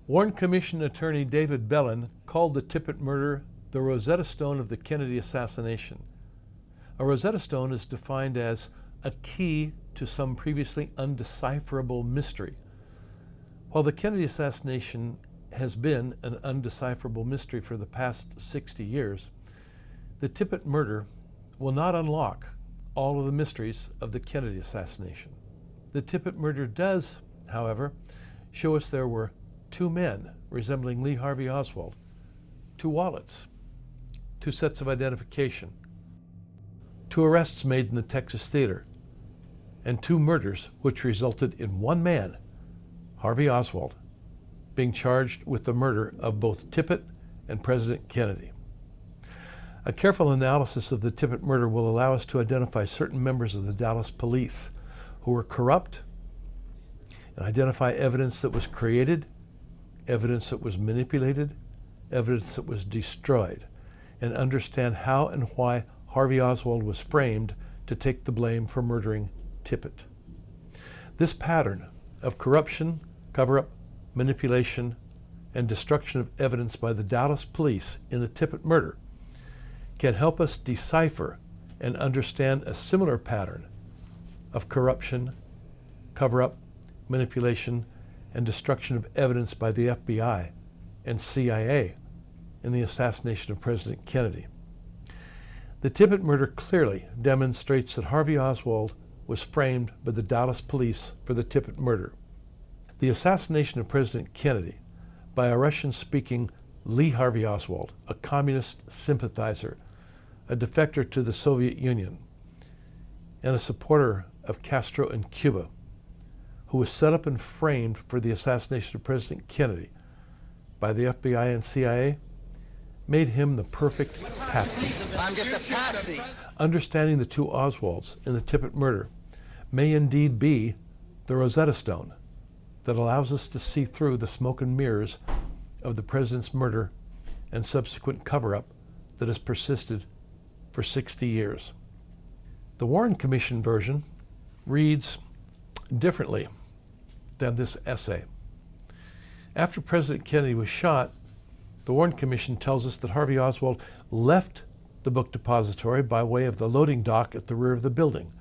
Warren Commission attorney David Bellin called the Tippit murder the Rosetta Stone of the Kennedy assassination. A Rosetta Stone is defined as a key to some previously undecipherable mystery. While the Kennedy assassination has been an undecipherable mystery for the past 60 years, the Tippit murder will not unlock all of the mysteries of the Kennedy assassination. The Tippit murder does, however, show us there were two men resembling Lee Harvey Oswald, two wallets, two sets of identification, two arrests made in the Texas theater, and two murders which resulted in one man, Harvey Oswald, being charged with the murder of both Tippit and President Kennedy. A careful analysis of the Tippit murder will allow us to identify certain members of the Dallas police who were corrupt and identify evidence that was created, evidence that was manipulated, evidence that was destroyed, and understand how and why Harvey Oswald was framed to take the blame for murdering Tippit. This pattern of corruption, cover-up, manipulation, and destruction of evidence by the Dallas police in the Tippit murder can help us decipher and understand a similar pattern of corruption, cover-up, manipulation, and destruction of evidence by the FBI and CIA in the assassination of President Kennedy. The Tippit murder clearly demonstrates that Harvey Oswald was framed by the Dallas police for the Tippit murder. The assassination of President Kennedy by a Russian-speaking Lee Harvey Oswald, a communist sympathizer, a defector to the Soviet Union, and a supporter of Castro in Cuba, who was set up and framed for the assassination of President Kennedy by the FBI and CIA, made him the perfect patsy. I'm just a patsy. Understanding the two Oswalds in the Tippit murder may indeed be the Rosetta Stone that allows us to see through the smoke and mirrors of the president's murder and subsequent cover-up that has persisted for 60 years. The Warren Commission version reads differently than this essay. After President Kennedy was shot, the Warren Commission tells us that Harvey Oswald left the book depository by way of the loading dock at the rear of the building.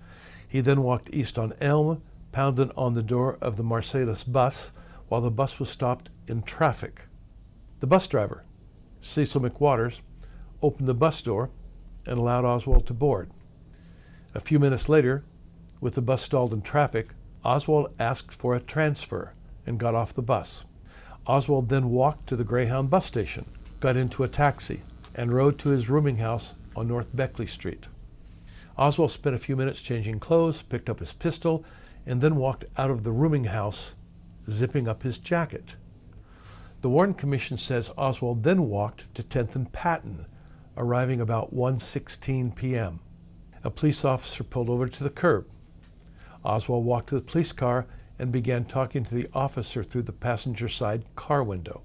He then walked east on Elm, pounded on the door of the Marsalis bus while the bus was stopped in traffic. The bus driver, Cecil McWaters, opened the bus door and allowed Oswald to board. A few minutes later, with the bus stalled in traffic, Oswald asked for a transfer and got off the bus. Oswald then walked to the Greyhound bus station, got into a taxi, and rode to his rooming house on North Beckley Street. Oswald spent a few minutes changing clothes, picked up his pistol, and then walked out of the rooming house, zipping up his jacket. The Warren Commission says Oswald then walked to 10th and Patton, arriving about 1:16 p.m. A police officer pulled over to the curb. Oswald walked to the police car and began talking to the officer through the passenger side car window.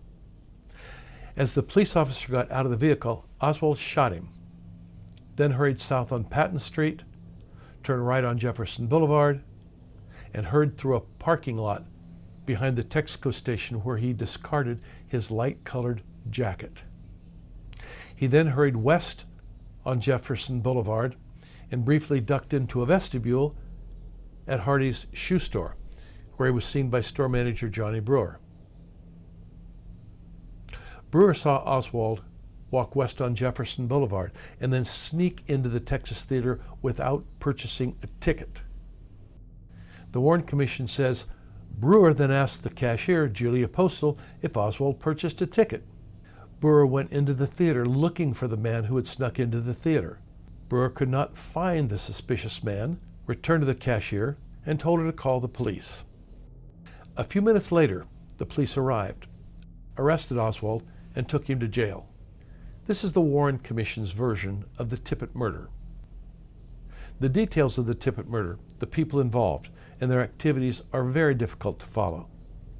As the police officer got out of the vehicle, Oswald shot him, then hurried south on Patton Street, turned right on Jefferson Boulevard, and hurried through a parking lot behind the Texaco station where he discarded his light-colored jacket. He then hurried west on Jefferson Boulevard and briefly ducked into a vestibule at Hardee's shoe store, where he was seen by store manager Johnny Brewer. Brewer saw Oswald walk west on Jefferson Boulevard and then sneak into the Texas Theater without purchasing a ticket. The Warren Commission says Brewer then asked the cashier, Julia Postal, if Oswald purchased a ticket. Brewer went into the theater looking for the man who had snuck into the theater. Brewer could not find the suspicious man, returned to the cashier, and told her to call the police. A few minutes later, the police arrived, arrested Oswald, and took him to jail. This is the Warren Commission's version of the Tippit murder. The details of the Tippit murder, the people involved, and their activities are very difficult to follow.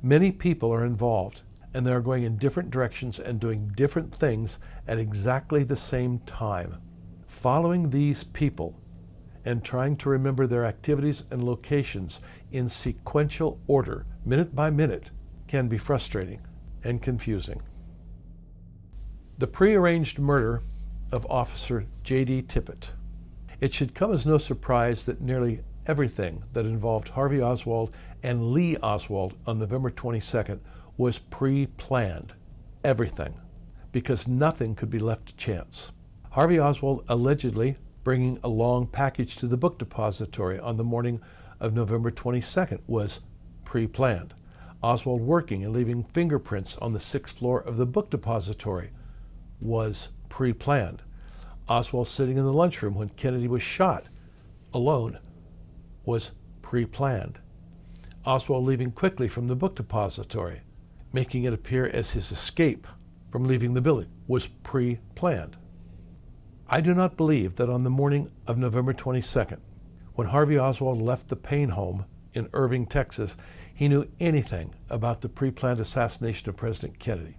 Many people are involved, and they are going in different directions and doing different things at exactly the same time. Following these people and trying to remember their activities and locations in sequential order, minute by minute, can be frustrating. and confusing. The prearranged murder of Officer J.D. Tippit. It should come as no surprise that nearly everything that involved Harvey Oswald and Lee Oswald on November 22nd was pre-planned. Everything. Because nothing could be left to chance. Harvey Oswald allegedly bringing a long package to the book depository on the morning of November 22nd was pre-planned. Oswald working and leaving fingerprints on the 6th floor of the book depository was pre-planned. Oswald sitting in the lunchroom when Kennedy was shot alone was pre-planned. Oswald leaving quickly from the book depository, making it appear as his escape from leaving the building, was pre-planned. I do not believe that on the morning of November 22nd, when Harvey Oswald left the Payne home in Irving, Texas, he knew anything about the pre-planned assassination of President Kennedy.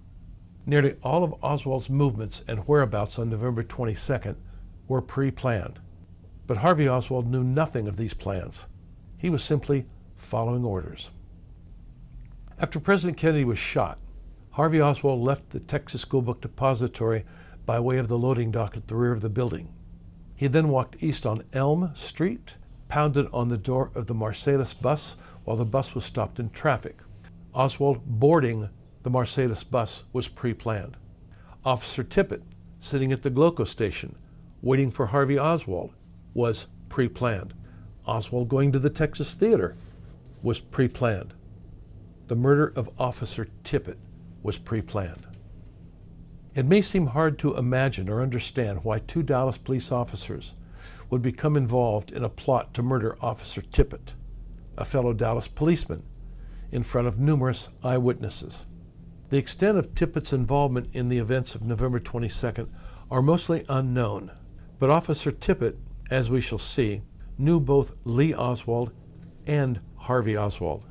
Nearly all of Oswald's movements and whereabouts on November 22nd were pre-planned. But Harvey Oswald knew nothing of these plans. He was simply following orders. After President Kennedy was shot, Harvey Oswald left the Texas School Book Depository by way of the loading dock at the rear of the building. He then walked east on Elm Street, pounded on the door of the Marsalis bus while the bus was stopped in traffic. Oswald boarding the Marsalis bus was pre-planned. Officer Tippit, sitting at the Gloco station, waiting for Harvey Oswald, was pre-planned. Oswald going to the Texas Theater was pre-planned. The murder of Officer Tippit was pre-planned. It may seem hard to imagine or understand why 2 Dallas police officers would become involved in a plot to murder Officer Tippit, a fellow Dallas policeman, in front of numerous eyewitnesses. The extent of Tippit's involvement in the events of November 22nd are mostly unknown, but Officer Tippit, as we shall see, knew both Lee Oswald and Harvey Oswald.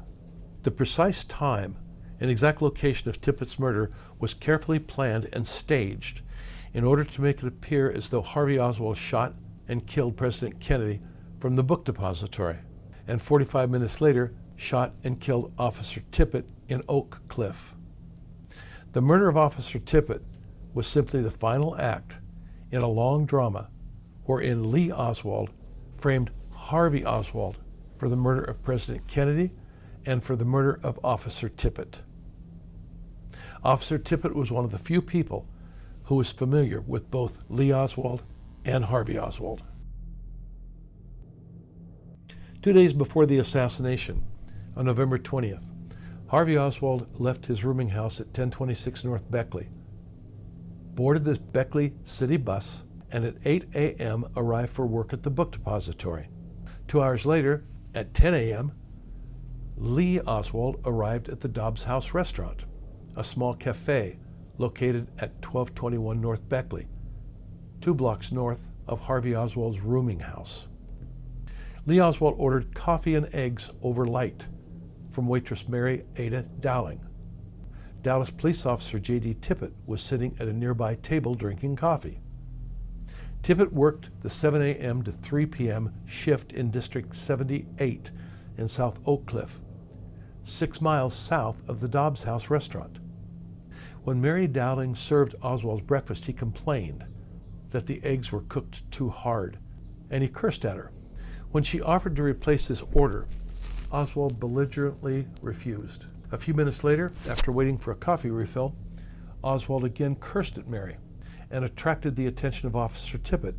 The precise time and exact location of Tippit's murder was carefully planned and staged in order to make it appear as though Harvey Oswald shot and killed President Kennedy from the book depository, and 45 minutes later shot and killed Officer Tippit in Oak Cliff. The murder of Officer Tippit was simply the final act in a long drama wherein Lee Oswald framed Harvey Oswald for the murder of President Kennedy and for the murder of Officer Tippit. Officer Tippit was one of the few people who was familiar with both Lee Oswald and Harvey Oswald. 2 days before the assassination, on November 20th, Harvey Oswald left his rooming house at 1026 North Beckley, boarded the Beckley city bus, and at 8 a.m. arrived for work at the book depository. 2 hours later, at 10 a.m., Lee Oswald arrived at the Dobbs House restaurant, a small cafe located at 1221 North Beckley, 2 blocks north of Harvey Oswald's rooming house. Lee Oswald ordered coffee and eggs over light from waitress Mary Ada Dowling. Dallas Police Officer J.D. Tippit was sitting at a nearby table drinking coffee. Tippit worked the 7 a.m. to 3 p.m. shift in District 78 in South Oak Cliff, 6 miles south of the Dobbs House restaurant. When Mary Dowling served Oswald's breakfast, he complained that the eggs were cooked too hard, and he cursed at her. When she offered to replace his order, Oswald belligerently refused. A few minutes later, after waiting for a coffee refill, Oswald again cursed at Mary and attracted the attention of Officer Tippit,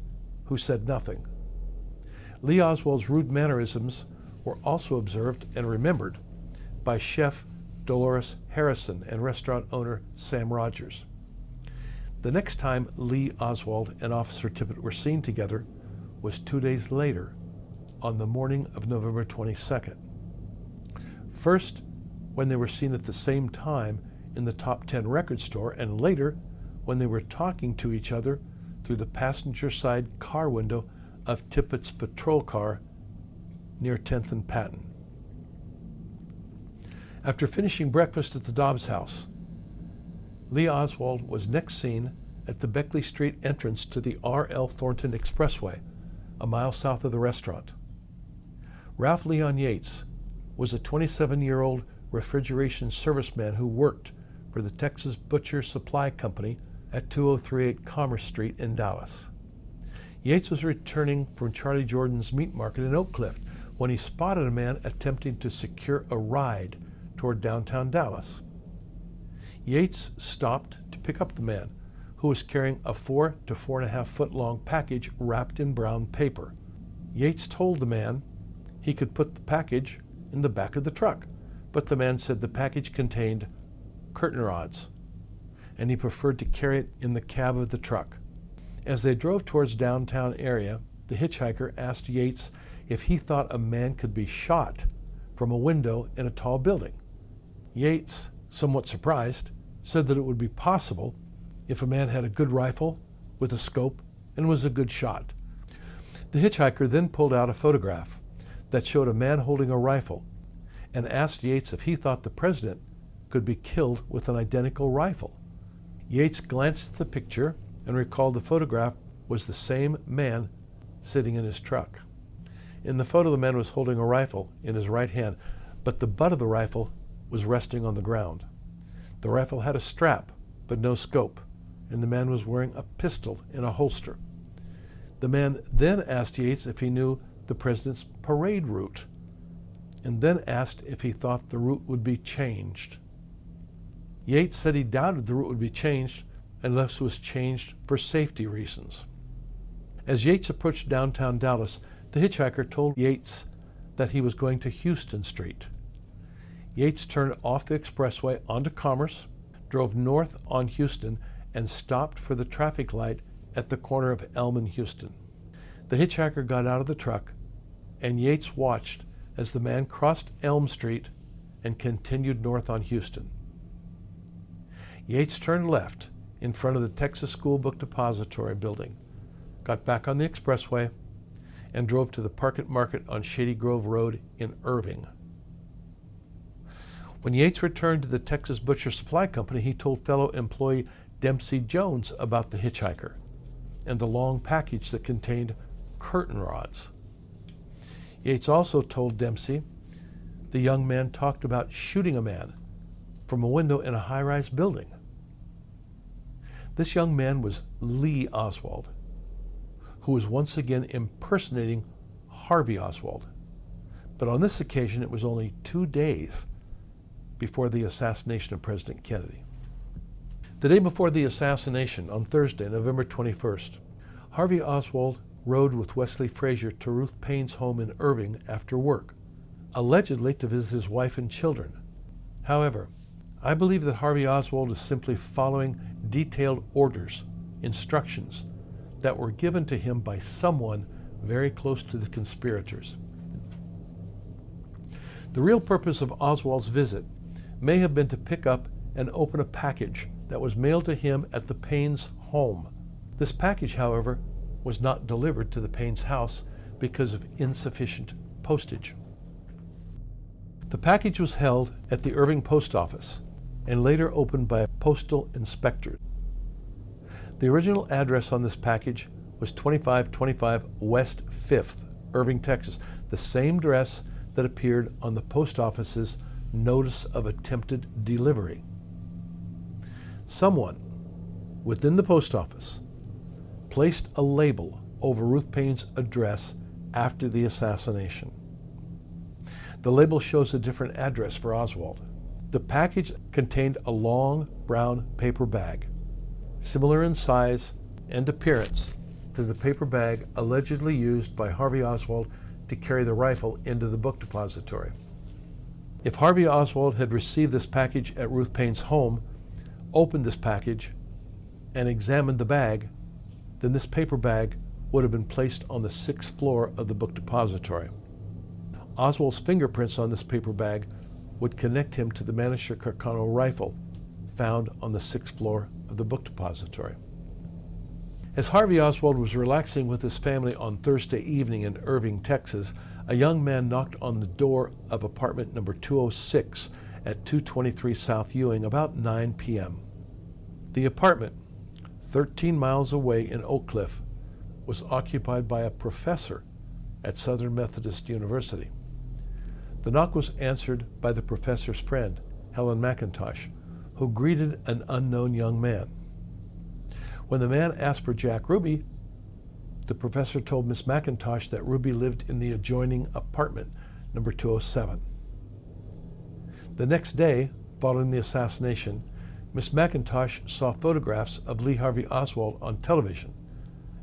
who said nothing. Lee Oswald's rude mannerisms were also observed and remembered by Chef Dolores Harrison and restaurant owner Sam Rogers. The next time Lee Oswald and Officer Tippit were seen together was 2 days later, on the morning of November 22nd. First, when they were seen at the same time in the Top 10 record store, and later when they were talking to each other through the passenger side car window of Tippit's patrol car near 10th and Patton. After finishing breakfast at the Dobbs House, Lee Oswald was next seen at the Beckley Street entrance to the R.L. Thornton Expressway, a mile south of the restaurant. Ralph Leon Yates was a 27-year-old refrigeration serviceman who worked for the Texas Butcher Supply Company at 2038 Commerce Street in Dallas. Yates was returning from Charlie Jordan's meat market in Oak Cliff when he spotted a man attempting to secure a ride toward downtown Dallas. Yates stopped to pick up the man, who was carrying a 4 to 4.5 foot long package wrapped in brown paper. Yates told the man he could put the package in the back of the truck, but the man said the package contained curtain rods, and he preferred to carry it in the cab of the truck. As they drove towards downtown area, the hitchhiker asked Yates if he thought a man could be shot from a window in a tall building. Yates, somewhat surprised, said that it would be possible if a man had a good rifle with a scope and was a good shot. The hitchhiker then pulled out a photograph that showed a man holding a rifle and asked Yates if he thought the president could be killed with an identical rifle. Yates glanced at the picture and recalled the photograph was the same man sitting in his truck. In the photo, the man was holding a rifle in his right hand, but the butt of the rifle was resting on the ground. The rifle had a strap, but no scope, and the man was wearing a pistol in a holster. The man then asked Yates if he knew the president's parade route, and then asked if he thought the route would be changed. Yates said he doubted the route would be changed unless it was changed for safety reasons. As Yates approached downtown Dallas, the hitchhiker told Yates that he was going to Houston Street. Yates turned off the expressway onto Commerce, drove north on Houston, and stopped for the traffic light at the corner of Elm and Houston. The hitchhiker got out of the truck, and Yates watched as the man crossed Elm Street and continued north on Houston. Yates turned left in front of the Texas School Book Depository building, got back on the expressway, and drove to the Park Market on Shady Grove Road in Irving. When Yates returned to the Texas Butcher Supply Company, he told fellow employee Dempsey Jones about the hitchhiker and the long package that contained curtain rods. Yates also told Dempsey the young man talked about shooting a man from a window in a high-rise building. This young man was Lee Oswald, who was once again impersonating HARVEY Oswald. But on this occasion, it was only 2 days before the assassination of President Kennedy. The day before the assassination, on Thursday, November 21st, HARVEY Oswald rode with Wesley Frazier to Ruth Payne's home in Irving after work, allegedly to visit his wife and children. However, I believe that HARVEY Oswald is simply following detailed orders, instructions that were given to him by someone very close to the conspirators. The real purpose of Oswald's visit may have been to pick up and open a package that was mailed to him at the Paynes' home. This package, however, was not delivered to the Paynes' house because of insufficient postage. The package was held at the Irving Post Office and later opened by a postal inspector. The original address on this package was 2525 West 5th, Irving, Texas, the same address that appeared on the post office's notice of attempted delivery. Someone within the post office placed a label over Ruth Payne's address after the assassination. The label shows a different address for Oswald. The package contained a long brown paper bag, similar in size and appearance to the paper bag allegedly used by HARVEY Oswald to carry the rifle into the book depository. If HARVEY Oswald had received this package at Ruth Payne's home, opened this package, and examined the bag, then this paper bag would have been placed on the 6th floor of the book depository. Oswald's fingerprints on this paper bag would connect him to the Manisher Carcano rifle found on the 6th floor of the book depository. As HARVEY Oswald was relaxing with his family on Thursday evening in Irving, Texas, a young man knocked on the door of apartment number 206 at 223 South Ewing about 9 p.m. The apartment, 13 miles away in Oak Cliff, was occupied by a professor at Southern Methodist University. The knock was answered by the professor's friend, Helen McIntosh, who greeted an unknown young man. When the man asked for Jack Ruby, the professor told Miss McIntosh that Ruby lived in the adjoining apartment, number 207. The next day, following the assassination, Miss McIntosh saw photographs of Lee Harvey Oswald on television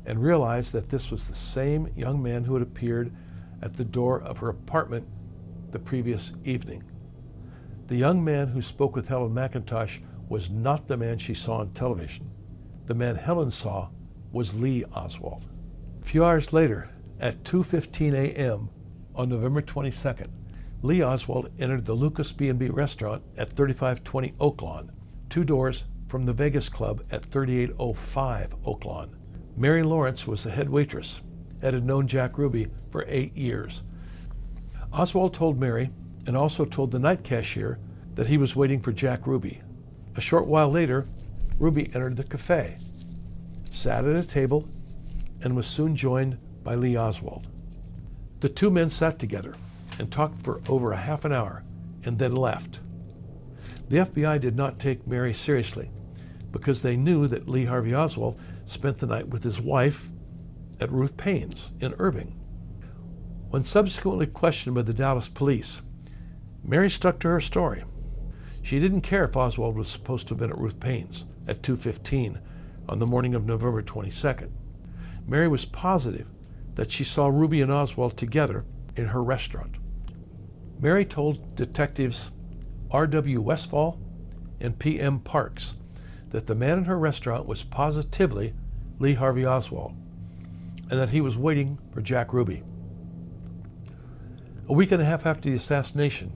and realized that this was the same young man who had appeared at the door of her apartment the previous evening. The young man who spoke with Helen McIntosh was not the man she saw on television. The man Helen saw was Lee Oswald. A few hours later, at 2:15 a.m. on November 22nd, Lee Oswald entered the Lucas B&B restaurant at 3520 Oaklawn, 2 doors from the Vegas Club at 3805 Oaklawn. Mary Lawrence was the head waitress and had known Jack Ruby for 8 years. Oswald told Mary and also told the night cashier that he was waiting for Jack Ruby. A short while later, Ruby entered the cafe, sat at a table, and was soon joined by Lee Oswald. The two men sat together and talked for over a half an hour and then left. The FBI did not take Mary seriously because they knew that Lee Harvey Oswald spent the night with his wife at Ruth Payne's in Irving. When subsequently questioned by the Dallas police, Mary stuck to her story. She didn't care if Oswald was supposed to have been at Ruth Payne's at 2:15 on the morning of November 22nd. Mary was positive that she saw Ruby and Oswald together in her restaurant. Mary told detectives R.W. Westfall and P.M. Parks that the man in her restaurant was positively Lee Harvey Oswald and that he was waiting for Jack Ruby. A week and a half after the assassination,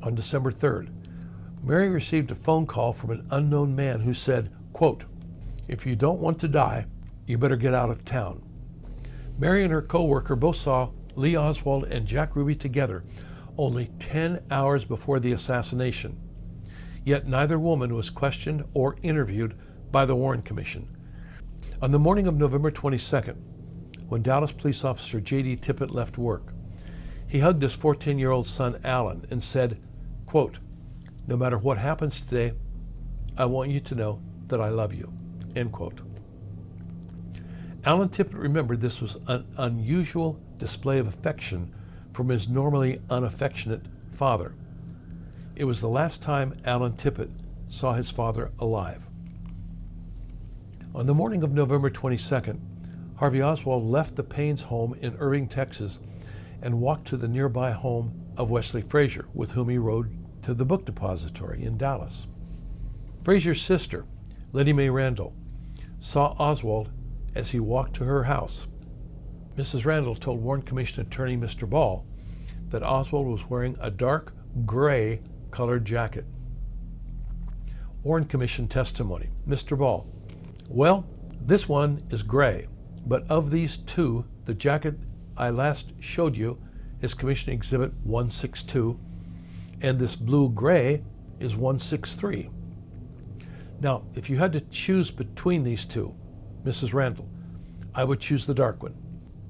on December 3rd, Mary received a phone call from an unknown man who said, quote, "If you don't want to die, you better get out of town." Mary and her co-worker both saw Lee Oswald and Jack Ruby together only 10 hours before the assassination. Yet neither woman was questioned or interviewed by the Warren Commission. On the morning of November 22nd, when Dallas Police Officer J.D. Tippit left work, he hugged his 14-year-old son Alan and said, quote, "No matter what happens today, I want you to know that I love you," end quote. Alan Tippit remembered this was an unusual display of affection from his normally unaffectionate father. It was the last time Alan Tippit saw his father alive. On the morning of November 22nd, Harvey Oswald left the Paynes home in Irving, Texas, and walked to the nearby home of Wesley Frazier, with whom he rode to the book depository in Dallas. Frazier's sister, Letty Mae Randall, saw Oswald as he walked to her house. Mrs. Randall told Warren Commission Attorney Mr. Ball that Oswald was wearing a dark gray colored jacket. Warren Commission testimony. Mr. Ball: "Well, this one is gray, but of these two, the jacket I last showed you is Commission Exhibit 162, and this blue-gray is 163. Now, if you had to choose between these two, Mrs. Randall, I would choose the dark one."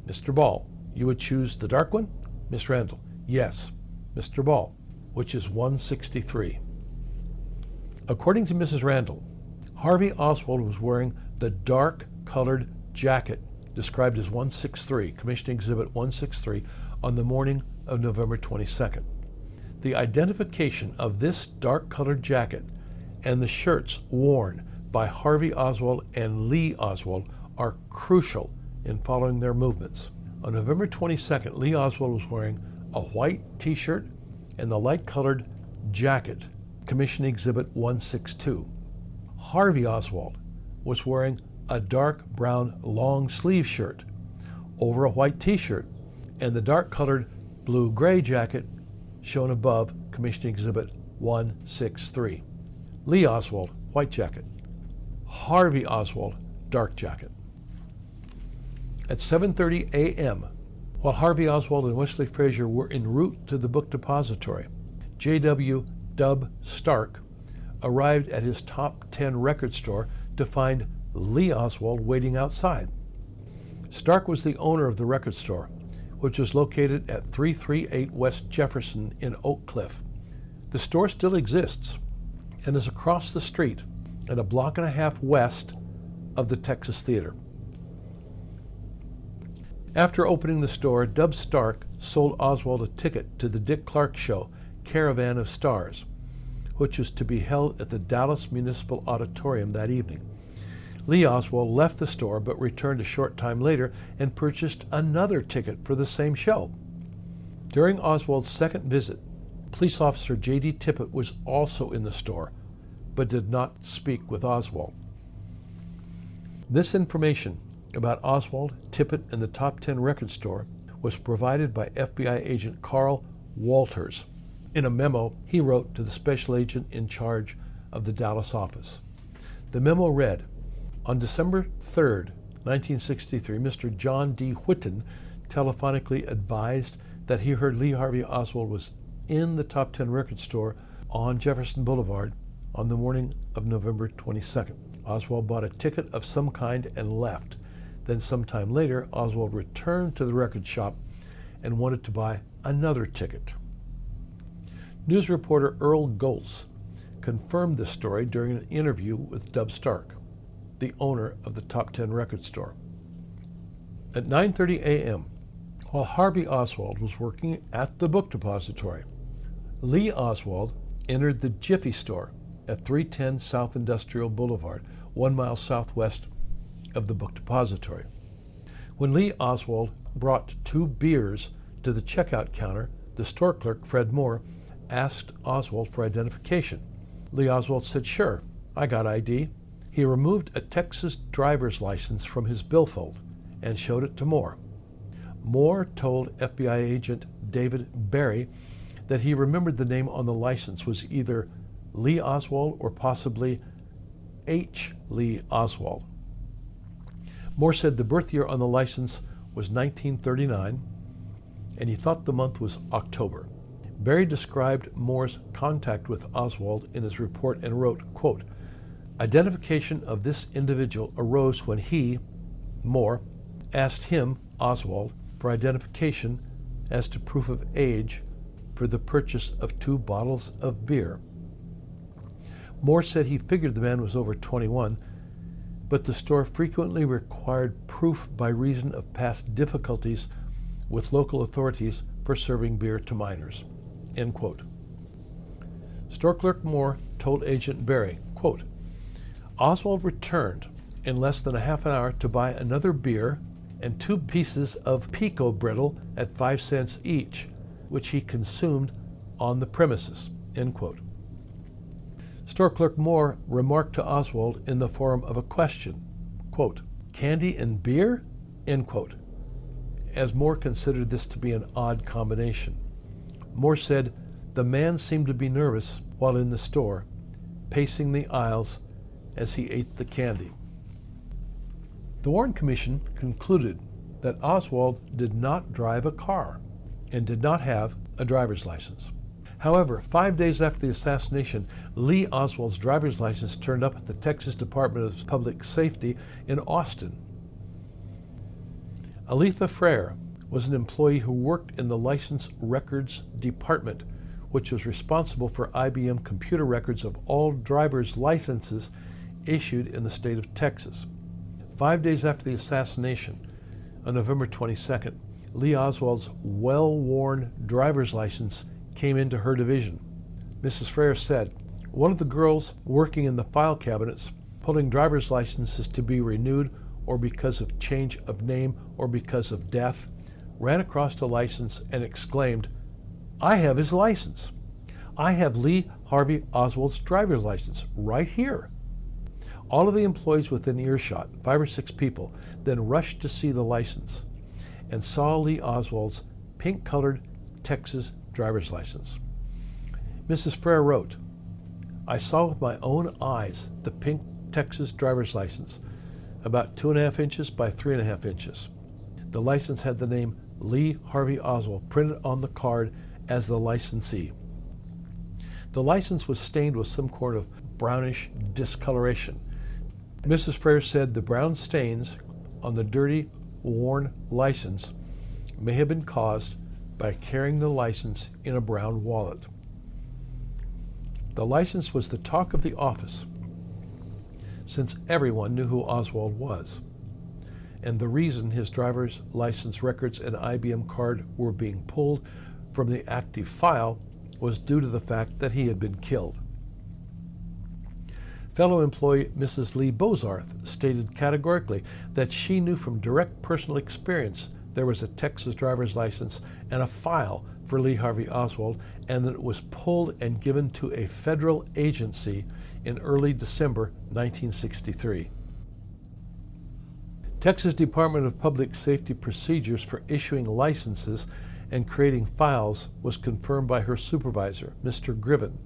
Mr. Ball: "You would choose the dark one?" Miss Randall: "Yes." Mr. Ball: "Which is 163. According to Mrs. Randall, Harvey Oswald was wearing the dark-colored jacket described as 163, Commission Exhibit 163, on the morning of November 22nd. The identification of this dark-colored jacket and the shirts worn by Harvey Oswald and Lee Oswald are crucial in following their movements. On November 22nd, Lee Oswald was wearing a white t-shirt and the light-colored jacket, Commission Exhibit 162. Harvey Oswald was wearing a dark brown long-sleeve shirt over a white t-shirt and the dark-colored blue-gray jacket shown above, Commission Exhibit 163. Lee Oswald, white jacket. Harvey Oswald, dark jacket. At 7:30 a.m., while Harvey Oswald and Wesley Frazier were en route to the book depository, J.W. Dub Stark arrived at his Top 10 record store to find Lee Oswald waiting outside. Stark was the owner of the record store, which was located at 338 West Jefferson in Oak Cliff. The store still exists, and is across the street and a block and a half west of the Texas Theater. After opening the store, Dub Stark sold Oswald a ticket to the Dick Clark show, Caravan of Stars, which was to be held at the Dallas Municipal Auditorium that evening. Lee Oswald left the store but returned a short time later and purchased another ticket for the same show. During Oswald's second visit, Police Officer J.D. Tippit was also in the store, but did not speak with Oswald. This information about Oswald, Tippit, and the Top 10 record store was provided by FBI agent Carl Walters in a memo he wrote to the special agent in charge of the Dallas office. The memo read, "On December 3rd, 1963, Mr. John D. Whitten telephonically advised that he heard Lee Harvey Oswald was in the Top 10 record store on Jefferson Boulevard on the morning of November 22nd. Oswald bought a ticket of some kind and left. Then sometime later, Oswald returned to the record shop and wanted to buy another ticket." News reporter Earl Goltz confirmed this story during an interview with Dub Stark, the owner of the Top 10 record store. At 9:30 a.m., while Harvey Oswald was working at the book depository, Lee Oswald entered the Jiffy store at 310 South Industrial Boulevard, 1 mile southwest of the book depository. When Lee Oswald brought 2 beers to the checkout counter, the store clerk, Fred Moore, asked Oswald for identification. Lee Oswald said, "Sure, I got ID." He removed a Texas driver's license from his billfold and showed it to Moore. Moore told FBI agent David Berry that he remembered the name on the license was either Lee Oswald or possibly H. Lee Oswald. Moore said the birth year on the license was 1939, and he thought the month was October. Berry described Moore's contact with Oswald in his report and wrote, quote, "Identification of this individual arose when he, Moore, asked him, Oswald, for identification as to proof of age for the purchase of 2 bottles of beer." Moore said he figured the man was over 21, but the store frequently required proof by reason of past difficulties with local authorities for serving beer to minors. End quote. Store clerk Moore told Agent Berry, quote, "Oswald returned in less than a half an hour to buy another beer and 2 pieces of pico brittle at 5 cents each, which he consumed on the premises." End quote. Store clerk Moore remarked to Oswald in the form of a question, quote, "Candy and beer?" End quote, as Moore considered this to be an odd combination. Moore said the man seemed to be nervous while in the store, pacing the aisles as he ate the candy. The Warren Commission concluded that Oswald did not drive a car and did not have a driver's license. However, 5 days after the assassination, Lee Oswald's driver's license turned up at the Texas Department of Public Safety in Austin. Aletha Frere was an employee who worked in the License Records Department, which was responsible for IBM computer records of all driver's licenses issued in the state of Texas. 5 days after the assassination, on November 22nd, Lee Oswald's well-worn driver's license came into her division. Mrs. Frere said, "One of the girls working in the file cabinets, pulling driver's licenses to be renewed or because of change of name or because of death, ran across a license and exclaimed, 'I have his license. I have Lee Harvey Oswald's driver's license right here.' All of the employees within earshot, 5 or 6 people, then rushed to see the license and saw Lee Oswald's pink-colored Texas driver's license. Mrs. Frere wrote, "I saw with my own eyes the pink Texas driver's license, about 2.5 inches by 3.5 inches. The license had the name Lee Harvey Oswald printed on the card as the licensee. The license was stained with some sort of brownish discoloration. Mrs. Frere said the brown stains on the dirty, worn license may have been caused by carrying the license in a brown wallet." The license was the talk of the office, since everyone knew who Oswald was, and the reason his driver's license records and IBM card were being pulled from the active file was due to the fact that he had been killed. Fellow employee Mrs. Lee Bozarth stated categorically that she knew from direct personal experience there was a Texas driver's license and a file for Lee Harvey Oswald, and that it was pulled and given to a federal agency in early December 1963. Texas Department of Public Safety procedures for issuing licenses and creating files was confirmed by her supervisor, Mr. Griven,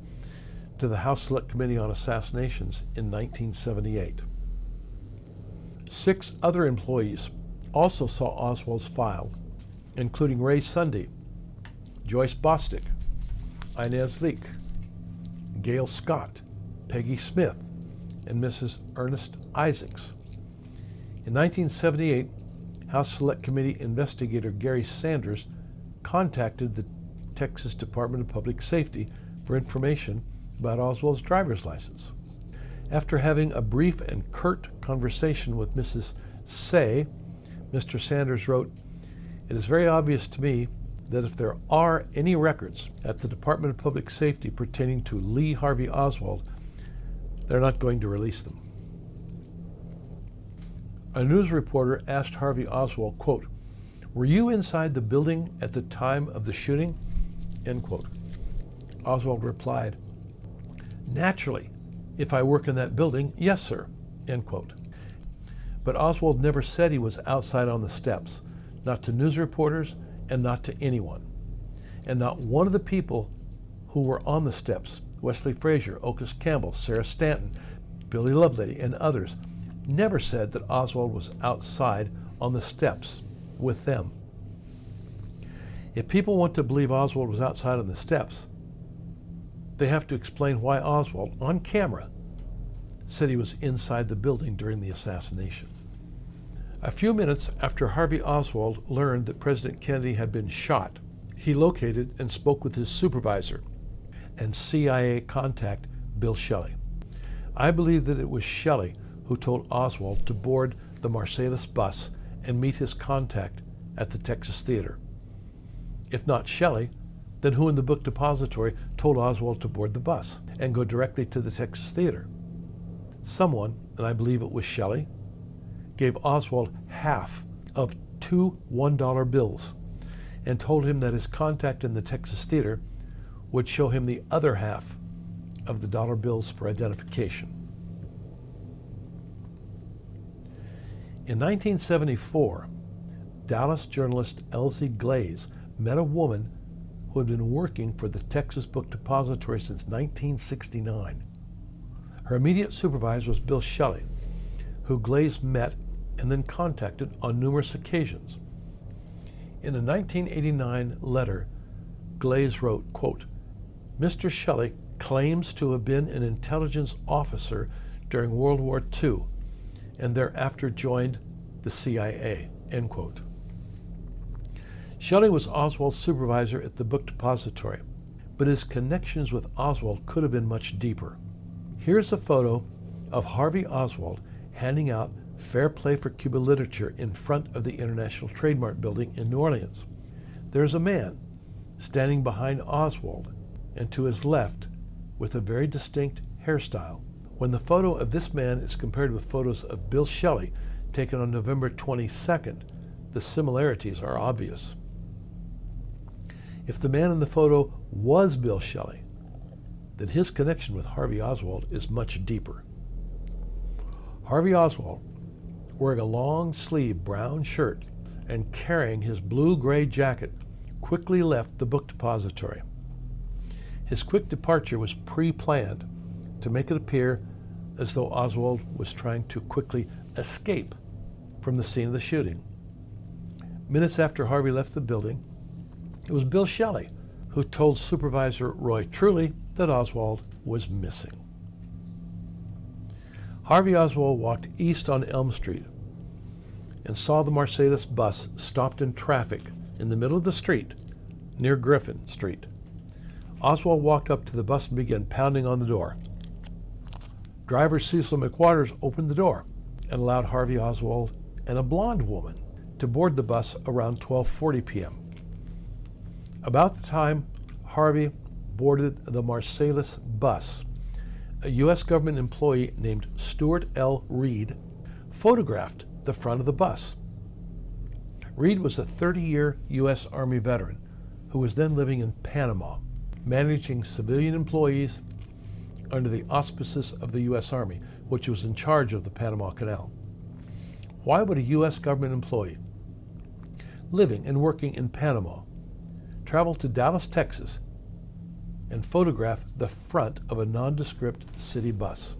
to the House Select Committee on Assassinations in 1978. 6 other employees also saw Oswald's file, including Ray Sunday, Joyce Bostic, Inez Leak, Gail Scott, Peggy Smith, and Mrs. Ernest Isaacs. In 1978, House Select Committee investigator Gary Sanders contacted the Texas Department of Public Safety for information about Oswald's driver's license. After having a brief and curt conversation with Mrs. Say, Mr. Sanders wrote, "It is very obvious to me that if there are any records at the Department of Public Safety pertaining to Lee Harvey Oswald, they're not going to release them." A news reporter asked Harvey Oswald, quote, "Were you inside the building at the time of the shooting?" End quote. Oswald replied, "Naturally, if I work in that building, yes, sir." End quote. But Oswald never said he was outside on the steps, not to news reporters and not to anyone. And not one of the people who were on the steps, Wesley Frazier, Otis Campbell, Sarah Stanton, Billy Lovelady, and others, never said that Oswald was outside on the steps with them. If people want to believe Oswald was outside on the steps, they have to explain why Oswald, on camera, said he was inside the building during the assassination. A few minutes after Harvey Oswald learned that President Kennedy had been shot, he located and spoke with his supervisor and CIA contact, Bill Shelley. I believe that it was Shelley who told Oswald to board the Marsalis bus and meet his contact at the Texas Theater. If not Shelley, then who in the book depository told Oswald to board the bus and go directly to the Texas Theater? Someone, and I believe it was Shelley, gave Oswald half of 2 $1 bills and told him that his contact in the Texas Theater would show him the other half of the dollar bills for identification. In 1974, Dallas journalist Elsie Glaze met a woman who had been working for the Texas Book Depository since 1969. Her immediate supervisor was Bill Shelley, who Glaze met and then contacted on numerous occasions. In a 1989 letter, Glaze wrote, quote, "Mr. Shelley claims to have been an intelligence officer during World War II and thereafter joined the CIA," end quote. Shelley was Oswald's supervisor at the book depository, but his connections with Oswald could have been much deeper. Here's a photo of Harvey Oswald handing out Fair Play for Cuba literature in front of the International Trademark Building in New Orleans. There's a man standing behind Oswald and to his left with a very distinct hairstyle. When the photo of this man is compared with photos of Bill Shelley taken on November 22nd, the similarities are obvious. If the man in the photo was Bill Shelley, then his connection with Harvey Oswald is much deeper. Harvey Oswald, wearing a long-sleeved brown shirt and carrying his blue-gray jacket, quickly left the book depository. His quick departure was pre-planned to make it appear as though Oswald was trying to quickly escape from the scene of the shooting. Minutes after Harvey left the building, it was Bill Shelley who told Supervisor Roy Truly that Oswald was missing. Harvey Oswald walked east on Elm Street and saw the Marsalis bus stopped in traffic in the middle of the street near Griffin Street. Oswald walked up to the bus and began pounding on the door. Driver Cecil McWaters opened the door and allowed Harvey Oswald and a blonde woman to board the bus around 12:40 p.m. About the time Harvey boarded the Marsalis bus, a U.S. government employee named Stuart L. Reed photographed the front of the bus. Reed was a 30-year U.S. Army veteran who was then living in Panama, managing civilian employees under the auspices of the U.S. Army, which was in charge of the Panama Canal. Why would a U.S. government employee living and working in Panama travel to Dallas, Texas, and photograph the front of a nondescript city bus?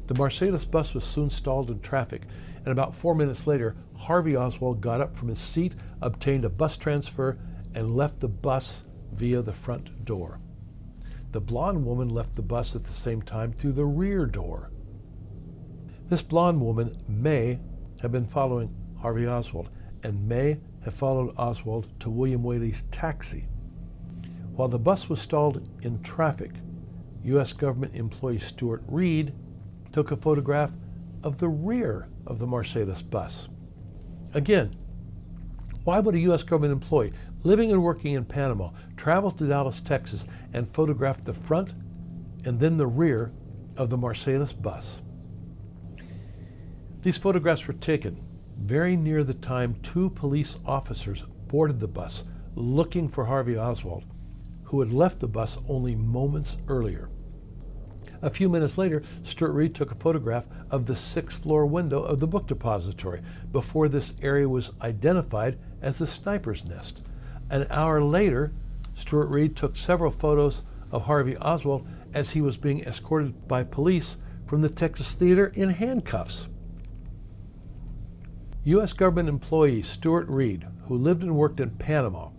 The Marsalis bus was soon stalled in traffic, and about 4 minutes later, Harvey Oswald got up from his seat, obtained a bus transfer, and left the bus via the front door. The blonde woman left the bus at the same time through the rear door. This blonde woman may have been following Harvey Oswald and may have followed Oswald to William Whaley's taxi. While the bus was stalled in traffic, U.S. government employee Stuart Reed took a photograph of the rear of the Marsalis bus. Again, why would a U.S. government employee living and working in Panama travel to Dallas, Texas, and photograph the front and then the rear of the Marsalis bus? These photographs were taken very near the time two police officers boarded the bus looking for Harvey Oswald, who had left the bus only moments earlier. A few minutes later, Stuart Reed took a photograph of the 6th floor window of the book depository before this area was identified as the sniper's nest. An hour later, Stuart Reed took several photos of Harvey Oswald as he was being escorted by police from the Texas Theater in handcuffs. U.S. government employee Stuart Reed, who lived and worked in Panama,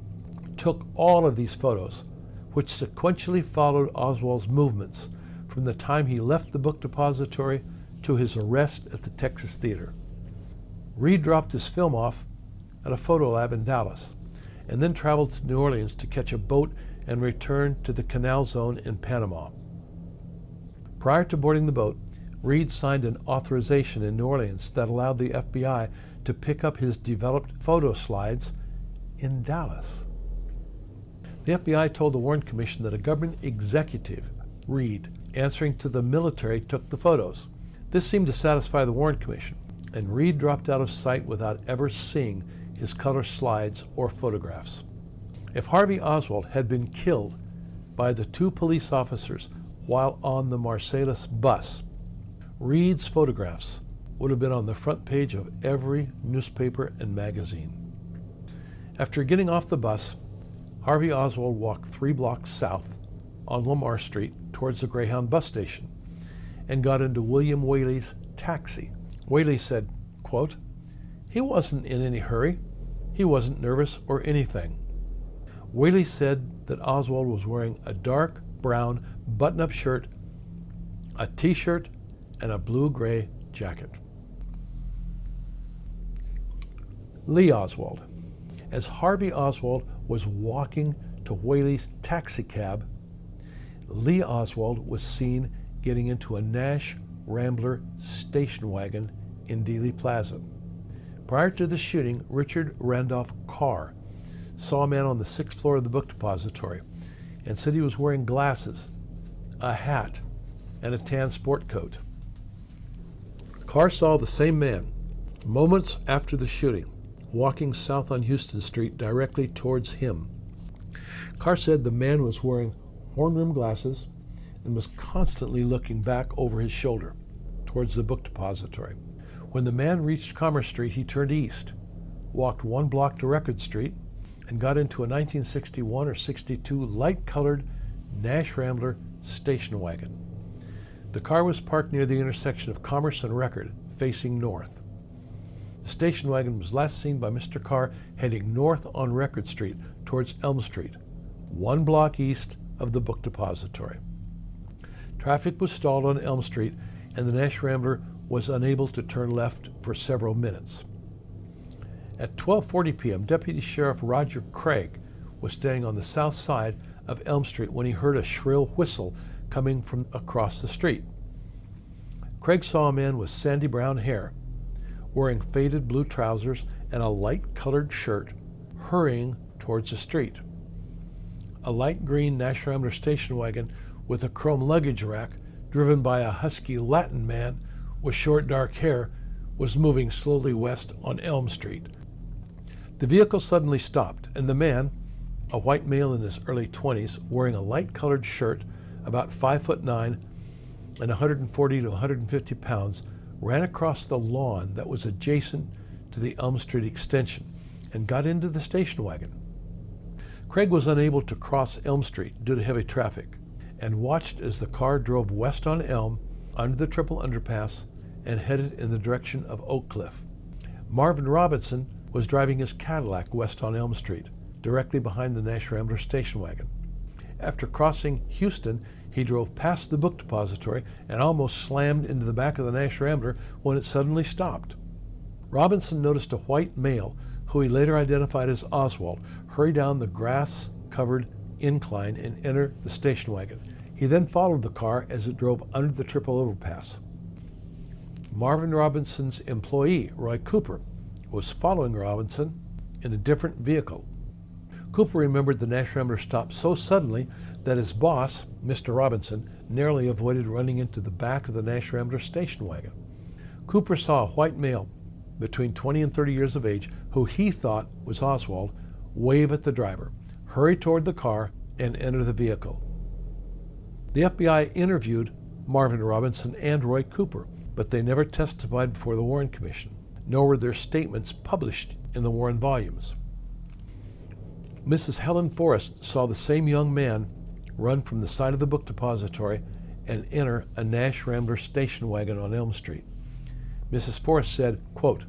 took all of these photos, which sequentially followed Oswald's movements from the time he left the book depository to his arrest at the Texas Theater. Reed dropped his film off at a photo lab in Dallas and then traveled to New Orleans to catch a boat and return to the Canal Zone in Panama. Prior to boarding the boat, Reed signed an authorization in New Orleans that allowed the FBI to pick up his developed photo slides in Dallas. The FBI told the Warren Commission that a government executive, Reed, answering to the military, took the photos. This seemed to satisfy the Warren Commission, and Reed dropped out of sight without ever seeing his color slides or photographs. If Harvey Oswald had been killed by the two police officers while on the Marsalis bus, Reed's photographs would have been on the front page of every newspaper and magazine. After getting off the bus, Harvey Oswald walked 3 blocks south on Lamar Street towards the Greyhound bus station and got into William Whaley's taxi. Whaley said, quote, "He wasn't in any hurry. He wasn't nervous or anything." Whaley said that Oswald was wearing a dark brown button-up shirt, a t-shirt, and a blue-gray jacket. Lee Oswald. As Harvey Oswald was walking to Whaley's taxi cab, Lee Oswald was seen getting into a Nash Rambler station wagon in Dealey Plaza. Prior to the shooting, Richard Randolph Carr saw a man on the 6th floor of the book depository and said he was wearing glasses, a hat, and a tan sport coat. Carr saw the same man moments after the shooting, walking south on Houston Street directly towards him. Carr said the man was wearing horn-rimmed glasses and was constantly looking back over his shoulder towards the book depository. When the man reached Commerce Street, he turned east, walked 1 block to Record Street, and got into a 1961 or 62 light-colored Nash Rambler station wagon. The car was parked near the intersection of Commerce and Record, facing north. The station wagon was last seen by Mr. Carr heading north on Record Street towards Elm Street, 1 block east of the book depository. Traffic was stalled on Elm Street, and the Nash Rambler was unable to turn left for several minutes. At 12:40 p.m., Deputy Sheriff Roger Craig was standing on the south side of Elm Street when he heard a shrill whistle coming from across the street. Craig saw a man with sandy brown hair, wearing faded blue trousers and a light-colored shirt, hurrying towards the street. A light green Nash Rambler station wagon with a chrome luggage rack, driven by a husky Latin man with short dark hair, was moving slowly west on Elm Street. The vehicle suddenly stopped, and the man, a white male in his early 20s, wearing a light-colored shirt, about 5'9" and 140 to 150 pounds, ran across the lawn that was adjacent to the Elm Street extension and got into the station wagon. Craig was unable to cross Elm Street due to heavy traffic and watched as the car drove west on Elm under the triple underpass and headed in the direction of Oak Cliff. Marvin Robinson was driving his Cadillac west on Elm Street, directly behind the Nash Rambler station wagon. After crossing Houston, he drove past the book depository and almost slammed into the back of the Nash Rambler when it suddenly stopped. Robinson noticed a white male, who he later identified as Oswald, hurry down the grass-covered incline and enter the station wagon. He then followed the car as it drove under the triple overpass. Marvin Robinson's employee, Roy Cooper, was following Robinson in a different vehicle. Cooper remembered the Nash Rambler stop so suddenly that his boss, Mr. Robinson, narrowly avoided running into the back of the Nash Rambler station wagon. Cooper saw a white male between 20 and 30 years of age, who he thought was Oswald, wave at the driver, hurry toward the car, and enter the vehicle. The FBI interviewed Marvin Robinson and Roy Cooper, but they never testified before the Warren Commission, nor were their statements published in the Warren volumes. Mrs. Helen Forrest saw the same young man run from the side of the book depository and enter a Nash Rambler station wagon on Elm Street. Mrs. Forrest said, quote,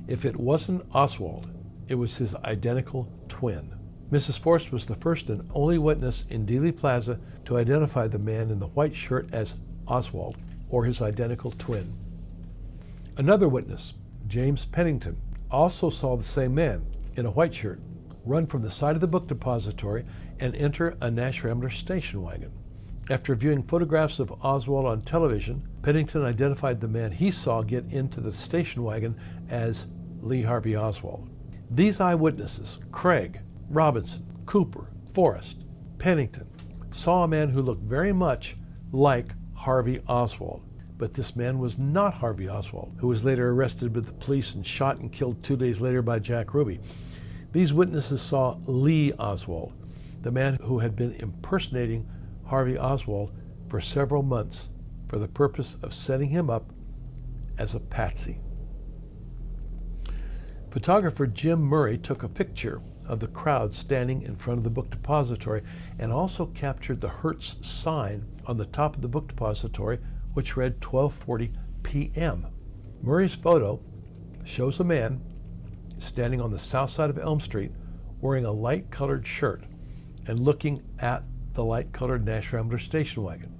"If it wasn't Oswald, it was his identical twin." Mrs. Forrest was the first and only witness in Dealey Plaza to identify the man in the white shirt as Oswald, or his identical twin. Another witness, James Pennington, also saw the same man in a white shirt run from the side of the book depository and enter a Nash Rambler station wagon. After viewing photographs of Oswald on television, Pennington identified the man he saw get into the station wagon as Lee Harvey Oswald. These eyewitnesses, Craig, Robinson, Cooper, Forrest, Pennington, saw a man who looked very much like Harvey Oswald. But this man was not Harvey Oswald, who was later arrested by the police and shot and killed 2 days later by Jack Ruby. These witnesses saw Lee Oswald, the man who had been impersonating Harvey Oswald for several months for the purpose of setting him up as a patsy. Photographer Jim Murray took a picture of the crowd standing in front of the book depository and also captured the Hertz sign on the top of the book depository, which read 12:40 p.m. Murray's photo shows a man standing on the south side of Elm Street wearing a light-colored shirt and looking at the light-colored Nash Rambler station wagon.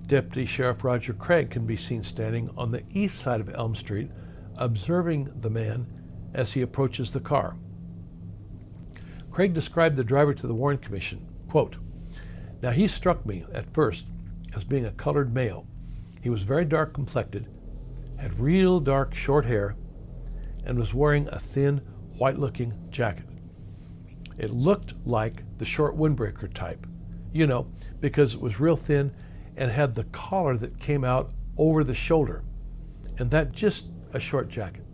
Deputy Sheriff Roger Craig can be seen standing on the east side of Elm Street, observing the man as he approaches the car. Craig described the driver to the Warren Commission, quote, "Now he struck me at first as being a colored male. He was very dark complected, had real dark short hair, and was wearing a thin, white-looking jacket. It looked like the short windbreaker type, because it was real thin and had the collar that came out over the shoulder, and that just a short jacket."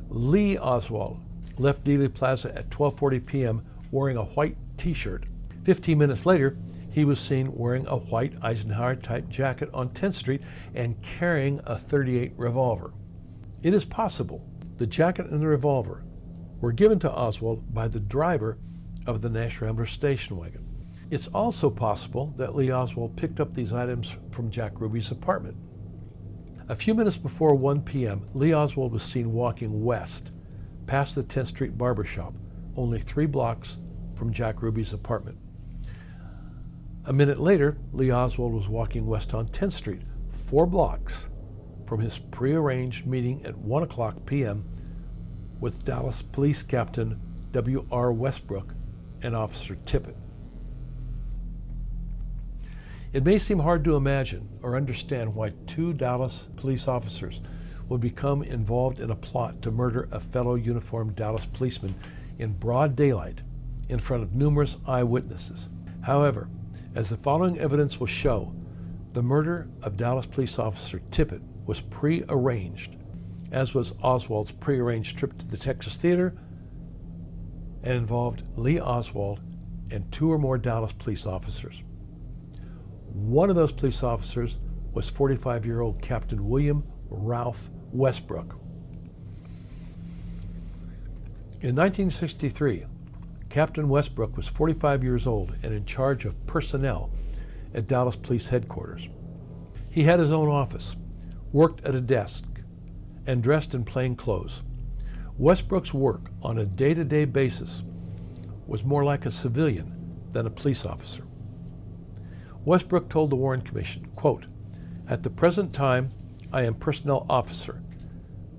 Lee Oswald left Dealey Plaza at 12:40 p.m. wearing a white t-shirt. 15 minutes later, he was seen wearing a white Eisenhower-type jacket on 10th Street and carrying a .38 revolver. It is possible the jacket and the revolver were given to Oswald by the driver of the Nash Rambler station wagon. It's also possible that Lee Oswald picked up these items from Jack Ruby's apartment. A few minutes before 1 p.m., Lee Oswald was seen walking west, past the 10th Street barber shop, only 3 blocks from Jack Ruby's apartment. A minute later, Lee Oswald was walking west on 10th Street, 4 blocks from his prearranged meeting at 1 o'clock p.m. with Dallas Police Captain W.R. Westbrook and Officer Tippit. It may seem hard to imagine or understand why two Dallas police officers would become involved in a plot to murder a fellow uniformed Dallas policeman in broad daylight in front of numerous eyewitnesses. However, as the following evidence will show, the murder of Dallas Police Officer Tippit was pre-arranged, as was Oswald's pre-arranged trip to the Texas Theater, and involved Lee Oswald and two or more Dallas police officers. One of those police officers was 45-year-old Captain William Ralph Westbrook. In 1963, Captain Westbrook was 45 years old and in charge of personnel at Dallas Police Headquarters. He had his own office, worked at a desk, and dressed in plain clothes. Westbrook's work on a day-to-day basis was more like a civilian than a police officer. Westbrook told the Warren Commission, quote, "At the present time, I am personnel officer.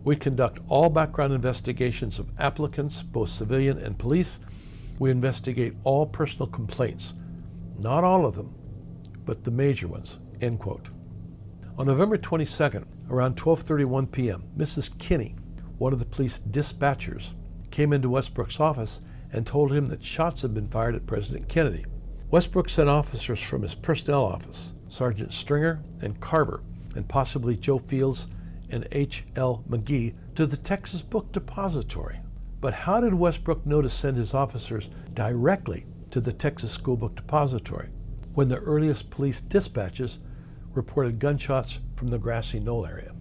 We conduct all background investigations of applicants, both civilian and police. We investigate all personal complaints, not all of them, but the major ones," end quote. On November 22nd, around 12:31 p.m., Mrs. Kinney, one of the police dispatchers, came into Westbrook's office and told him that shots had been fired at President Kennedy. Westbrook sent officers from his personnel office, Sergeant Stringer and Carver, and possibly Joe Fields and H.L. McGee, to the Texas Book Depository. But how did Westbrook know to send his officers directly to the Texas School Book Depository when the earliest police dispatches reported gunshots from the Grassy Knoll area?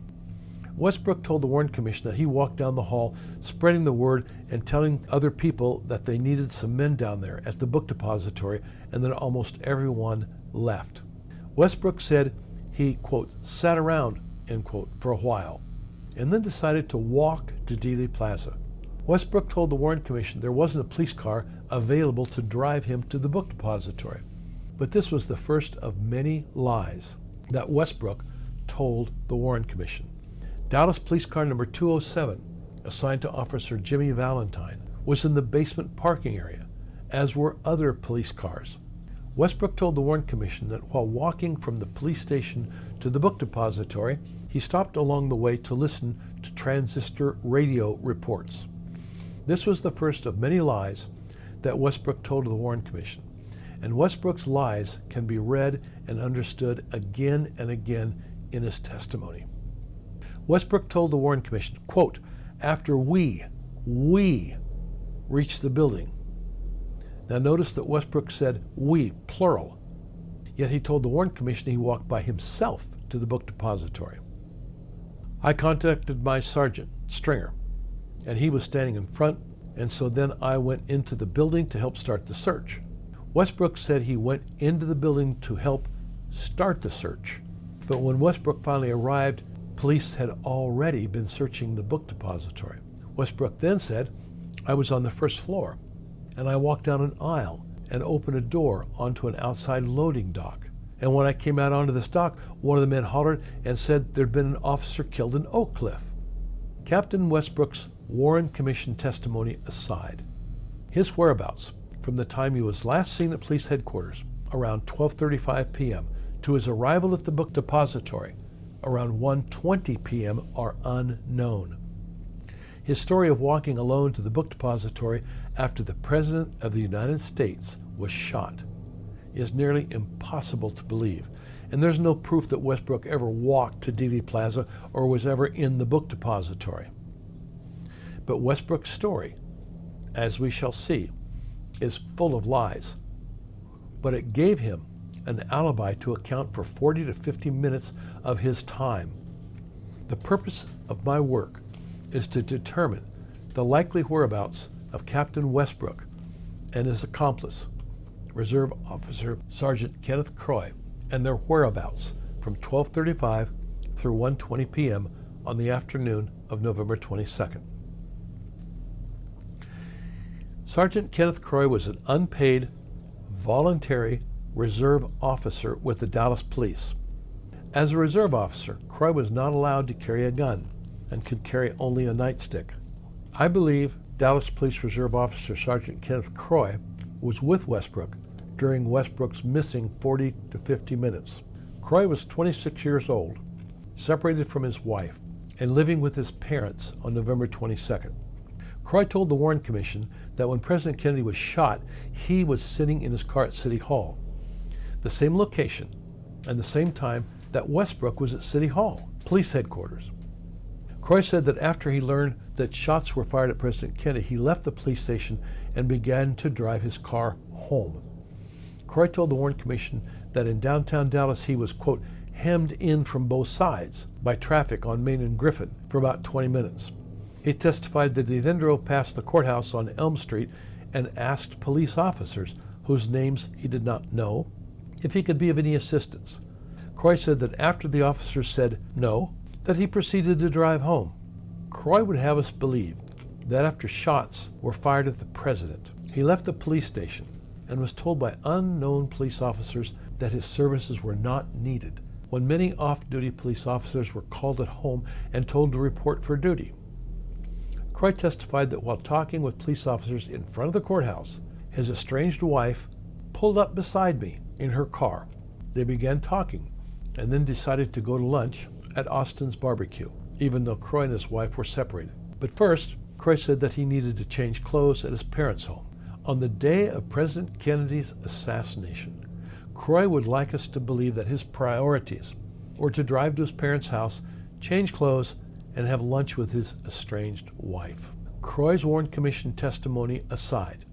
Westbrook told the Warren Commission that he walked down the hall spreading the word and telling other people that they needed some men down there at the book depository, and then almost everyone left. Westbrook said he, quote, "sat around," end quote, for a while, and then decided to walk to Dealey Plaza. Westbrook told the Warren Commission there wasn't a police car available to drive him to the book depository. But this was the first of many lies that Westbrook told the Warren Commission. Dallas Police Car number 207, assigned to Officer Jimmy Valentine, was in the basement parking area, as were other police cars. Westbrook told the Warren Commission that while walking from the police station to the book depository, he stopped along the way to listen to transistor radio reports. This was the first of many lies that Westbrook told the Warren Commission, and Westbrook's lies can be read and understood again and again in his testimony. Westbrook told the Warren Commission, quote, "After we reached the building." Now notice that Westbrook said we, plural, yet he told the Warren Commission he walked by himself to the book depository. "I contacted my sergeant, Stringer, and he was standing in front, and so then I went into the building to help start the search." Westbrook said he went into the building to help start the search, but when Westbrook finally arrived, police had already been searching the book depository. Westbrook then said, "I was on the first floor, and I walked down an aisle and opened a door onto an outside loading dock. And when I came out onto this dock, one of the men hollered and said there'd been an officer killed in Oak Cliff." Captain Westbrook's Warren Commission testimony aside, his whereabouts from the time he was last seen at police headquarters around 12:35 p.m. to his arrival at the book depository around 1:20 p.m. are unknown. His story of walking alone to the book depository after the President of the United States was shot is nearly impossible to believe, and there's no proof that Westbrook ever walked to Dealey Plaza or was ever in the book depository. But Westbrook's story, as we shall see, is full of lies, but it gave him an alibi to account for 40 to 50 minutes of his time. The purpose of my work is to determine the likely whereabouts of Captain Westbrook and his accomplice, Reserve Officer Sergeant Kenneth Croy, and their whereabouts from 12:35 through 1:20 p.m. on the afternoon of November 22nd. Sergeant Kenneth Croy was an unpaid, voluntary reserve officer with the Dallas Police. As a reserve officer, Croy was not allowed to carry a gun and could carry only a nightstick. I believe Dallas Police Reserve Officer Sergeant Kenneth Croy was with Westbrook during Westbrook's missing 40 to 50 minutes. Croy was 26 years old, separated from his wife, and living with his parents on November 22nd. Croy told the Warren Commission that when President Kennedy was shot, he was sitting in his car at City Hall, the same location and the same time that Westbrook was at City Hall, police headquarters. Croy said that after he learned that shots were fired at President Kennedy, he left the police station and began to drive his car home. Croy told the Warren Commission that in downtown Dallas he was, quote, hemmed in from both sides by traffic on Main and Griffin for about 20 minutes. He testified that he then drove past the courthouse on Elm Street and asked police officers, whose names he did not know, if he could be of any assistance. Croy said that after the officers said no, that he proceeded to drive home. Croy would have us believe that after shots were fired at the president, he left the police station and was told by unknown police officers that his services were not needed, when many off-duty police officers were called at home and told to report for duty. Croy testified that while talking with police officers in front of the courthouse, his estranged wife pulled up beside me in her car. They began talking and then decided to go to lunch at Austin's barbecue, even though Croy and his wife were separated. But first, Croy said that he needed to change clothes at his parents' home. On the day of President Kennedy's assassination, Croy would like us to believe that his priorities were to drive to his parents' house, change clothes, and have lunch with his estranged wife. Croy's Warren Commission testimony aside,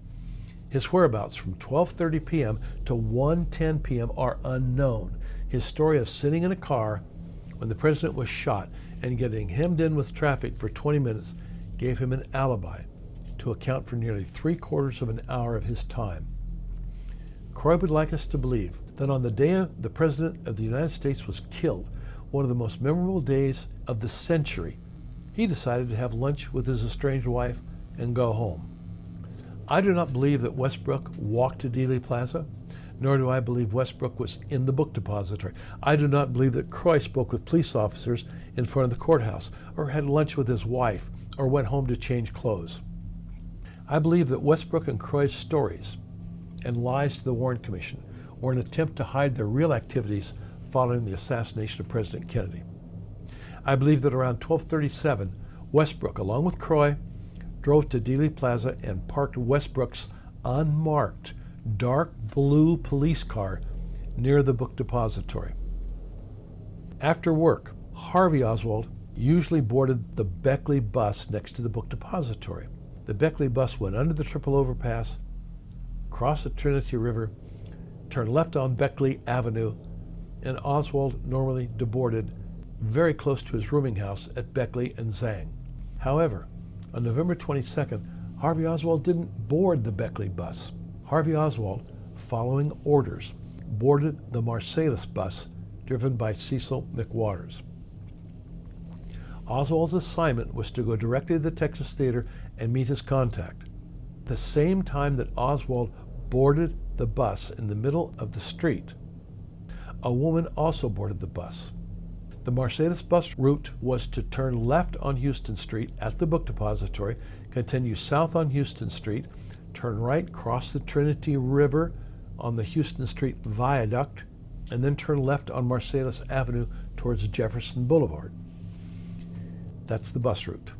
his whereabouts from 12:30 p.m. to 1:10 p.m. are unknown. His story of sitting in a car when the president was shot and getting hemmed in with traffic for 20 minutes gave him an alibi to account for nearly 3/4 of an hour of his time. Croy would like us to believe that on the day the President of the United States was killed, one of the most memorable days of the century, he decided to have lunch with his estranged wife and go home. I do not believe that Westbrook walked to Dealey Plaza, nor do I believe Westbrook was in the book depository. I do not believe that Croy spoke with police officers in front of the courthouse, or had lunch with his wife, or went home to change clothes. I believe that Westbrook and Croy's stories and lies to the Warren Commission were an attempt to hide their real activities following the assassination of President Kennedy. I believe that around 12:37, Westbrook, along with Croy, drove to Dealey Plaza and parked Westbrook's unmarked dark blue police car near the book depository. After work, HARVEY Oswald usually boarded the Beckley bus next to the book depository. The Beckley bus went under the triple overpass, crossed the Trinity River, turned left on Beckley Avenue, and Oswald normally deboarded very close to his rooming house at Beckley and Zang. However, on November 22nd, HARVEY Oswald didn't board the Beckley bus. HARVEY Oswald, following orders, boarded the Marsalis bus driven by Cecil McWaters. Oswald's assignment was to go directly to the Texas Theater and meet his contact. At the same time that Oswald boarded the bus in the middle of the street, a woman also boarded the bus. The Marsalis bus route was to turn left on Houston Street at the book depository, continue south on Houston Street, turn right, cross the Trinity River on the Houston Street Viaduct, and then turn left on Marsalis Avenue towards Jefferson Boulevard. That's the bus route.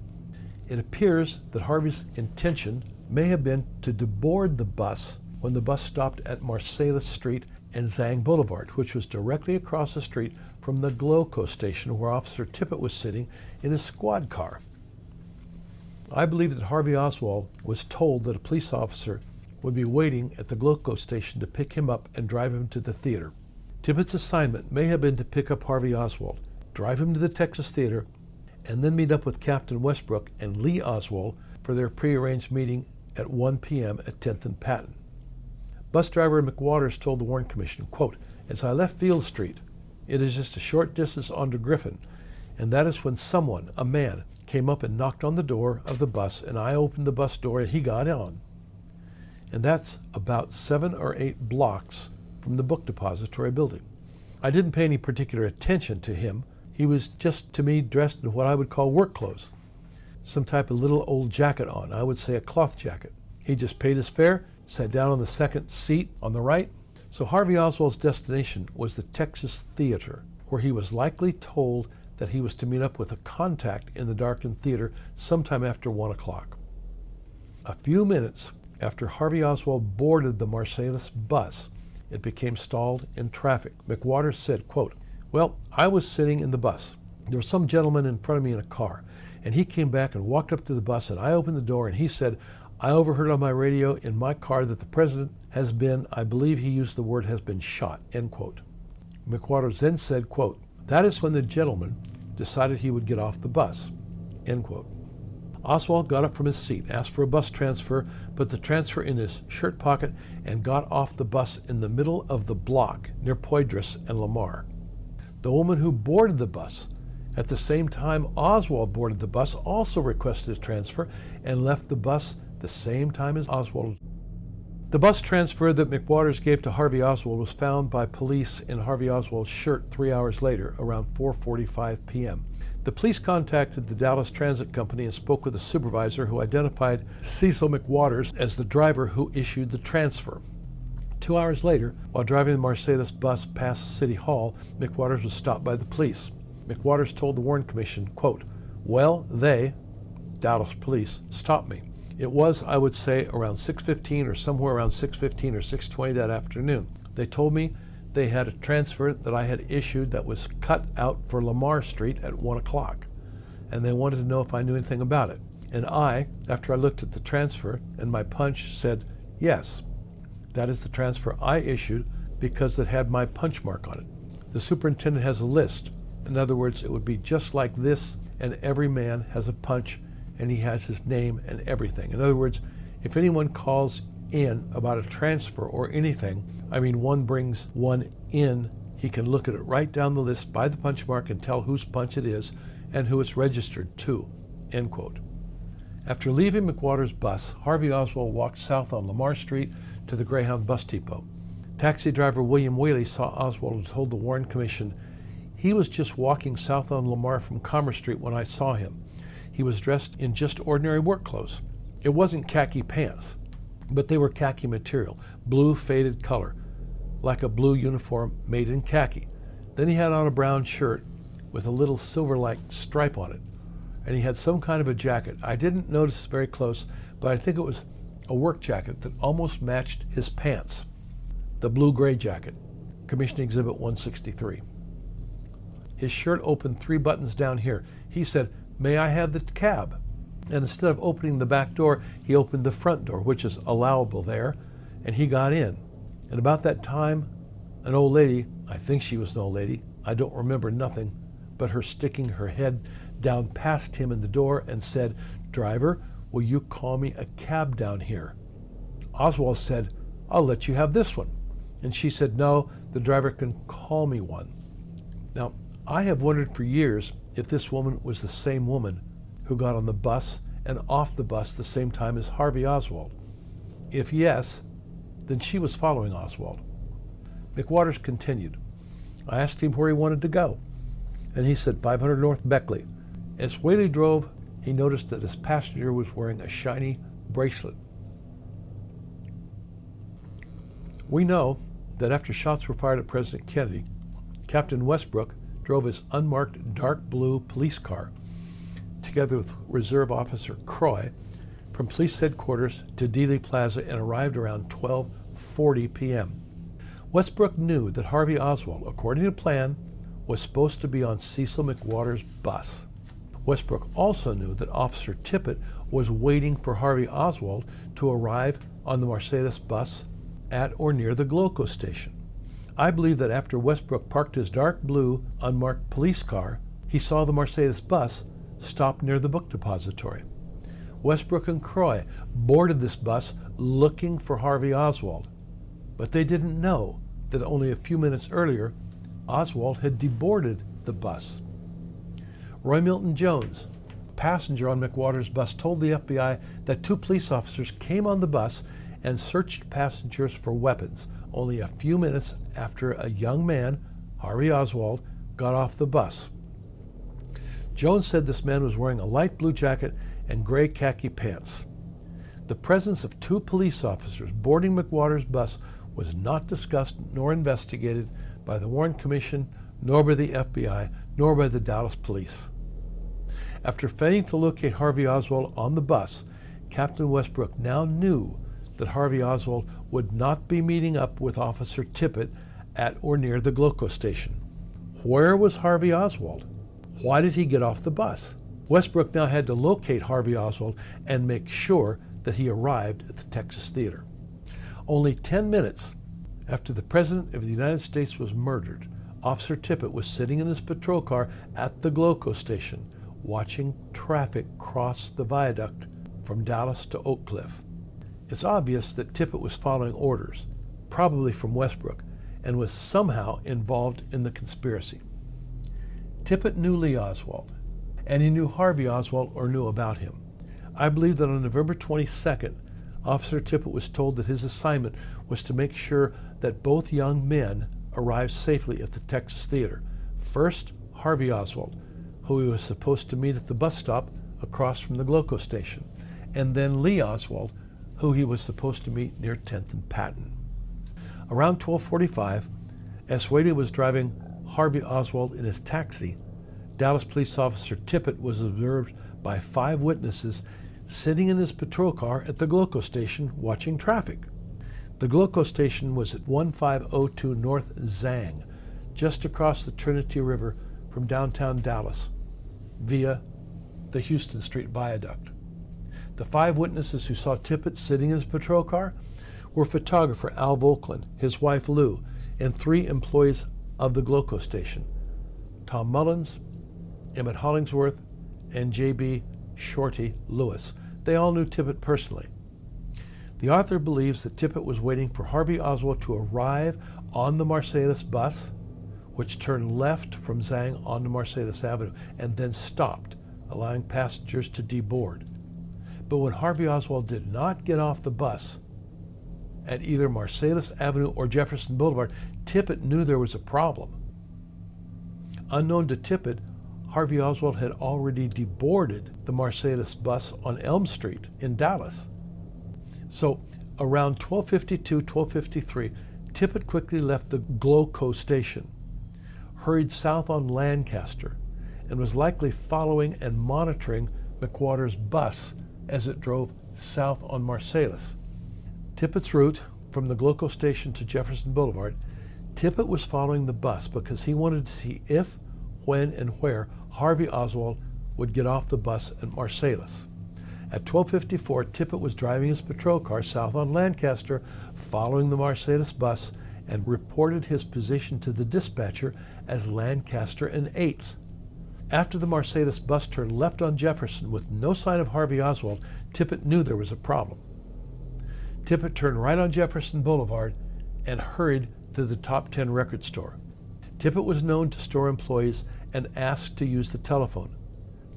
It appears that Harvey's intention may have been to deboard the bus when the bus stopped at Marsalis Street and Zang Boulevard, which was directly across the street from the Gloco station where Officer Tippit was sitting in his squad car. I believe that HARVEY Oswald was told that a police officer would be waiting at the Gloco station to pick him up and drive him to the theater. Tippit's assignment may have been to pick up HARVEY Oswald, drive him to the Texas Theater, and then meet up with Captain Westbrook and Lee Oswald for their prearranged meeting at 1 p.m. at 10th and Patton. Bus driver McWaters told the Warren Commission, quote, "As I left Field Street, it is just a short distance onto Griffin, and that is when someone, a man, came up and knocked on the door of the bus, and I opened the bus door and he got on." And that's about 7 or 8 blocks from the book depository building. I didn't pay any particular attention to him. He was just, to me, dressed in what I would call work clothes. Some type of little old jacket on, I would say a cloth jacket. He just paid his fare, sat down on the second seat on the right. So Harvey Oswald's destination was the Texas Theater, where he was likely told that he was to meet up with a contact in the darkened theater sometime after 1 o'clock. A few minutes after Harvey Oswald boarded the Marsalis bus, it became stalled in traffic. McWaters said, quote, "Well, I was sitting in the bus. There was some gentleman in front of me in a car, and he came back and walked up to the bus, and I opened the door, and he said, 'I overheard on my radio in my car that the president has been,' I believe he used the word, 'has been shot,'" end quote. McWaters then said, quote, "That is when the gentleman decided he would get off the bus," end quote. Oswald got up from his seat, asked for a bus transfer, put the transfer in his shirt pocket, and got off the bus in the middle of the block near Poydras and Lamar. The woman who boarded the bus at the same time Oswald boarded the bus also requested a transfer and left the bus the same time as Oswald. The bus transfer that McWaters gave to Harvey Oswald was found by police in Harvey Oswald's shirt 3 hours later, around 4:45 p.m. The police contacted the Dallas Transit Company and spoke with a supervisor who identified Cecil McWaters as the driver who issued the transfer. 2 hours later, while driving the Marsalis bus past City Hall, McWaters was stopped by the police. McWaters told the Warren Commission, quote, "Well, they, Dallas police, stopped me. It was, I would say, around 6:15 or somewhere around 6:15 or 6:20 that afternoon. They told me they had a transfer that I had issued that was cut out for Lamar Street at 1 o'clock, and they wanted to know if I knew anything about it. And I, after I looked at the transfer and my punch, said, yes, that is the transfer I issued because it had my punch mark on it. The superintendent has a list. In other words, it would be just like this, and every man has a punch, and he has his name and everything. In other words, if anyone calls in about a transfer or anything, I mean one brings one in, he can look at it right down the list by the punch mark and tell whose punch it is and who it's registered to," end quote. After leaving McWaters' bus, Harvey Oswald walked south on Lamar Street to the Greyhound bus depot. Taxi driver William Whaley saw Oswald and told the Warren Commission, "He was just walking south on Lamar from Commerce Street when I saw him. He was dressed in just ordinary work clothes. It wasn't khaki pants, but they were khaki material, blue faded color, like a blue uniform made in khaki. Then he had on a brown shirt with a little silver-like stripe on it, and he had some kind of a jacket. I didn't notice very close, but I think it was a work jacket that almost matched his pants. The blue-gray jacket, Commission Exhibit 163. His shirt opened 3 buttons down here. He said, 'May I have the cab?' And instead of opening the back door, he opened the front door, which is allowable there, and he got in. And about that time, an old lady, I think she was an old lady, I don't remember nothing, but her sticking her head down past him in the door and said, 'Driver, will you call me a cab down here?' Oswald said, 'I'll let you have this one.' And she said, 'No, the driver can call me one.' Now, I have wondered for years if this woman was the same woman who got on the bus and off the bus the same time as Harvey Oswald. If yes, then she was following Oswald." McWaters continued, "I asked him where he wanted to go, and he said 500 North Beckley. As Whaley drove, he noticed that his passenger was wearing a shiny bracelet." We know that after shots were fired at President Kennedy, Captain Westbrook drove his unmarked dark blue police car, together with Reserve Officer Croy, from police headquarters to Dealey Plaza and arrived around 12:40 p.m. Westbrook knew that Harvey Oswald, according to plan, was supposed to be on Cecil McWaters' bus. Westbrook also knew that Officer Tippit was waiting for Harvey Oswald to arrive on the Marsalis bus at or near the Gloco station. I believe that after Westbrook parked his dark blue, unmarked police car, he saw the Marsalis bus stop near the book depository. Westbrook and Croy boarded this bus looking for Harvey Oswald, but they didn't know that only a few minutes earlier, Oswald had deboarded the bus. Roy Milton Jones, passenger on McWaters' bus, told the FBI that 2 police officers came on the bus and searched passengers for weapons only a few minutes after a young man, Harvey Oswald, got off the bus. Jones said this man was wearing a light blue jacket and gray khaki pants. The presence of 2 police officers boarding McWater's bus was not discussed nor investigated by the Warren Commission, nor by the FBI, nor by the Dallas police. After failing to locate Harvey Oswald on the bus, Captain Westbrook now knew that Harvey Oswald would not be meeting up with Officer Tippit at or near the Gloco station. Where was Harvey Oswald? Why did he get off the bus? Westbrook now had to locate Harvey Oswald and make sure that he arrived at the Texas Theater. Only 10 minutes after the President of the United States was murdered, Officer Tippit was sitting in his patrol car at the Gloco station, watching traffic cross the viaduct from Dallas to Oak Cliff. It's obvious that Tippit was following orders, probably from Westbrook, and was somehow involved in the conspiracy. Tippit knew Lee Oswald, and he knew Harvey Oswald or knew about him. I believe that on November 22nd, Officer Tippit was told that his assignment was to make sure that both young men arrived safely at the Texas Theater. First, Harvey Oswald, who he was supposed to meet at the bus stop across from the Gloco station, and then Lee Oswald, who he was supposed to meet near 10th and Patton. Around 12:45, as J.D. was driving Harvey Oswald in his taxi, Dallas Police Officer Tippit was observed by 5 witnesses sitting in his patrol car at the Gloco station watching traffic. The Gloco station was at 1502 North Zang, just across the Trinity River from downtown Dallas, via the Houston Street Viaduct. The 5 witnesses who saw Tippit sitting in his patrol car were photographer Al Volkland, his wife Lou, and 3 employees of the Gloco station, Tom Mullins, Emmett Hollingsworth, and J.B. Shorty Lewis. They all knew Tippit personally. The author believes that Tippit was waiting for Harvey Oswald to arrive on the Marsalis bus, which turned left from Zang onto Marsalis Avenue and then stopped, allowing passengers to deboard. But when Harvey Oswald did not get off the bus at either Marsalis Avenue or Jefferson Boulevard, Tippit knew there was a problem. Unknown to Tippit, Harvey Oswald had already deboarded the Marsalis bus on Elm Street in Dallas. So around 12:52, 12:53, Tippit quickly left the Gloco station, hurried south on Lancaster, and was likely following and monitoring McWater's bus as it drove south on Marsalis. Tippit's route from the Gloco station to Jefferson Boulevard, Tippit was following the bus because he wanted to see if, when, and where Harvey Oswald would get off the bus at Marsalis. At 12:54, Tippit was driving his patrol car south on Lancaster, following the Marsalis bus, and reported his position to the dispatcher as Lancaster and 8th. After the Marsalis bus turned left on Jefferson with no sign of Harvey Oswald, Tippit knew there was a problem. Tippit turned right on Jefferson Boulevard and hurried to the Top 10 record store. Tippit was known to store employees and asked to use the telephone,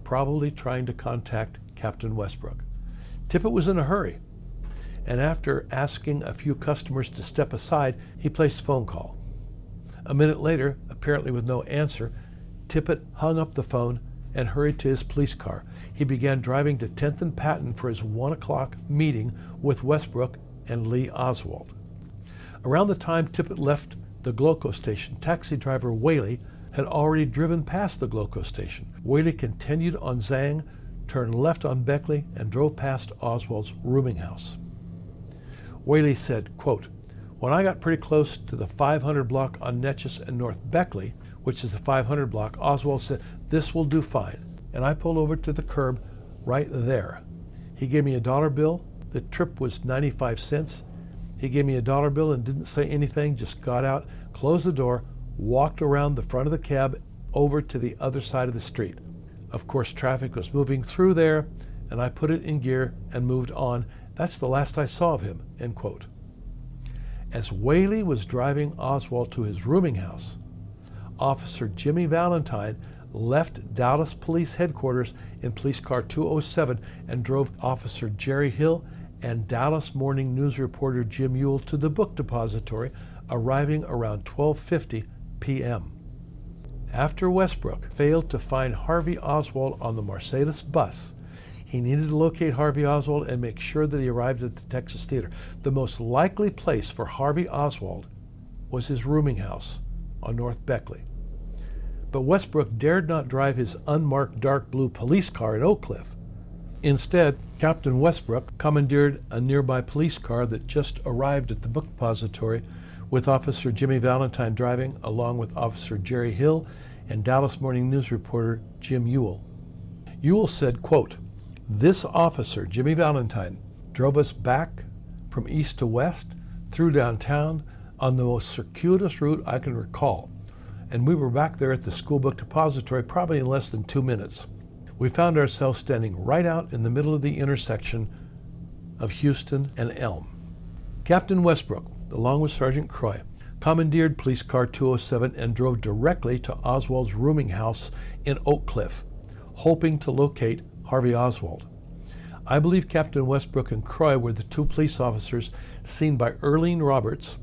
probably trying to contact Captain Westbrook. Tippit was in a hurry, and after asking a few customers to step aside, he placed a phone call. A minute later, apparently with no answer, Tippit hung up the phone and hurried to his police car. He began driving to 10th and Patton for his 1 o'clock meeting with Westbrook and Lee Oswald. Around the time Tippit left the Gloco station, taxi driver Whaley had already driven past the Gloco station. Whaley continued on Zang, turned left on Beckley, and drove past Oswald's rooming house. Whaley said, quote, "When I got pretty close to the 500 block on Netchess and North Beckley, which is the 500 block, Oswald said, 'This will do fine.' And I pulled over to the curb right there. He gave me a $1 bill. The trip was 95 cents. He gave me a $1 bill and didn't say anything, just got out, closed the door, walked around the front of the cab over to the other side of the street. Of course, traffic was moving through there, and I put it in gear and moved on. That's the last I saw of him," end quote. As Whaley was driving Oswald to his rooming house, Officer Jimmy Valentine left Dallas Police Headquarters in Police Car 207 and drove Officer Jerry Hill and Dallas Morning News reporter Jim Ewell to the book depository, arriving around 12:50 p.m. After Westbrook failed to find Harvey Oswald on the Marsalis bus, He needed to locate Harvey Oswald and make sure that he arrived at the Texas Theater. The most likely place for Harvey Oswald was his rooming house on North Beckley. But Westbrook dared not drive his unmarked dark blue police car in Oak Cliff. Instead, Captain Westbrook commandeered a nearby police car that just arrived at the book depository, with Officer Jimmy Valentine driving, along with Officer Jerry Hill and Dallas Morning News reporter Jim Ewell. Ewell said, quote, "This officer, Jimmy Valentine, drove us back from east to west through downtown on the most circuitous route I can recall, and we were back there at the school book depository probably in less than 2 minutes. We found ourselves standing right out in the middle of the intersection of Houston and Elm." Captain Westbrook, along with Sergeant Croy, commandeered Police Car 207 and drove directly to Oswald's rooming house in Oak Cliff, hoping to locate Harvey Oswald. I believe Captain Westbrook and Croy were the two police officers seen by Earlene Roberts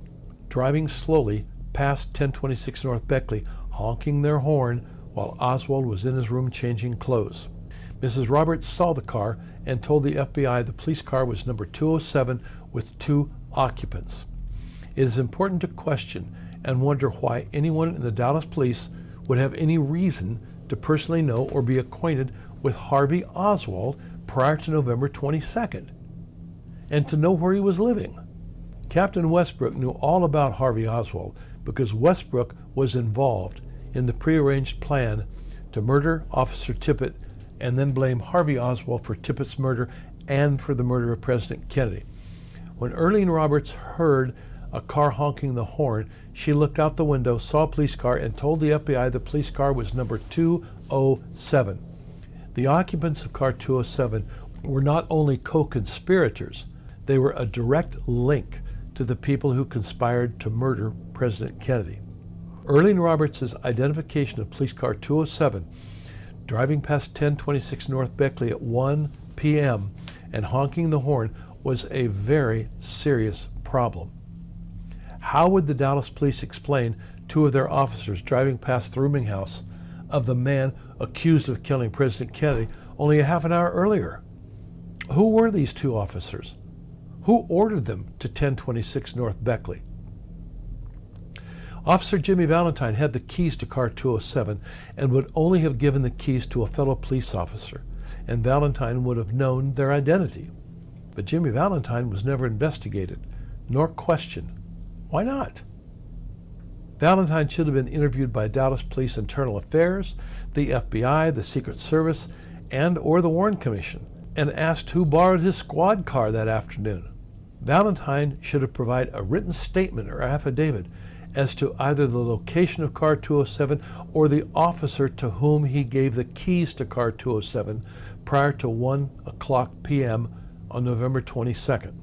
driving slowly past 1026 North Beckley, honking their horn while Oswald was in his room changing clothes. Mrs. Roberts saw the car and told the FBI the police car was number 207 with 2 occupants. It is important to question and wonder why anyone in the Dallas police would have any reason to personally know or be acquainted with Harvey Oswald prior to November 22nd, and to know where he was living. Captain Westbrook knew all about Harvey Oswald because Westbrook was involved in the prearranged plan to murder Officer Tippit and then blame Harvey Oswald for Tippit's murder and for the murder of President Kennedy. When Earlene Roberts heard a car honking the horn, she looked out the window, saw a police car, and told the FBI the police car was number 207. The occupants of car 207 were not only co-conspirators, they were a direct link to the people who conspired to murder President Kennedy. Earlene Roberts' identification of police car 207 driving past 1026 North Beckley at 1 p.m. and honking the horn was a very serious problem. How would the Dallas police explain 2 of their officers driving past the rooming house of the man accused of killing President Kennedy only a half an hour earlier? Who were these 2 officers? Who ordered them to 1026 North Beckley? Officer Jimmy Valentine had the keys to car 207 and would only have given the keys to a fellow police officer, and Valentine would have known their identity. But Jimmy Valentine was never investigated, nor questioned. Why not? Valentine should have been interviewed by Dallas Police Internal Affairs, the FBI, the Secret Service, and or the Warren Commission, and asked who borrowed his squad car that afternoon. Valentine should have provided a written statement or affidavit as to either the location of car 207 or the officer to whom he gave the keys to car 207 prior to 1:00 p.m. on November 22nd.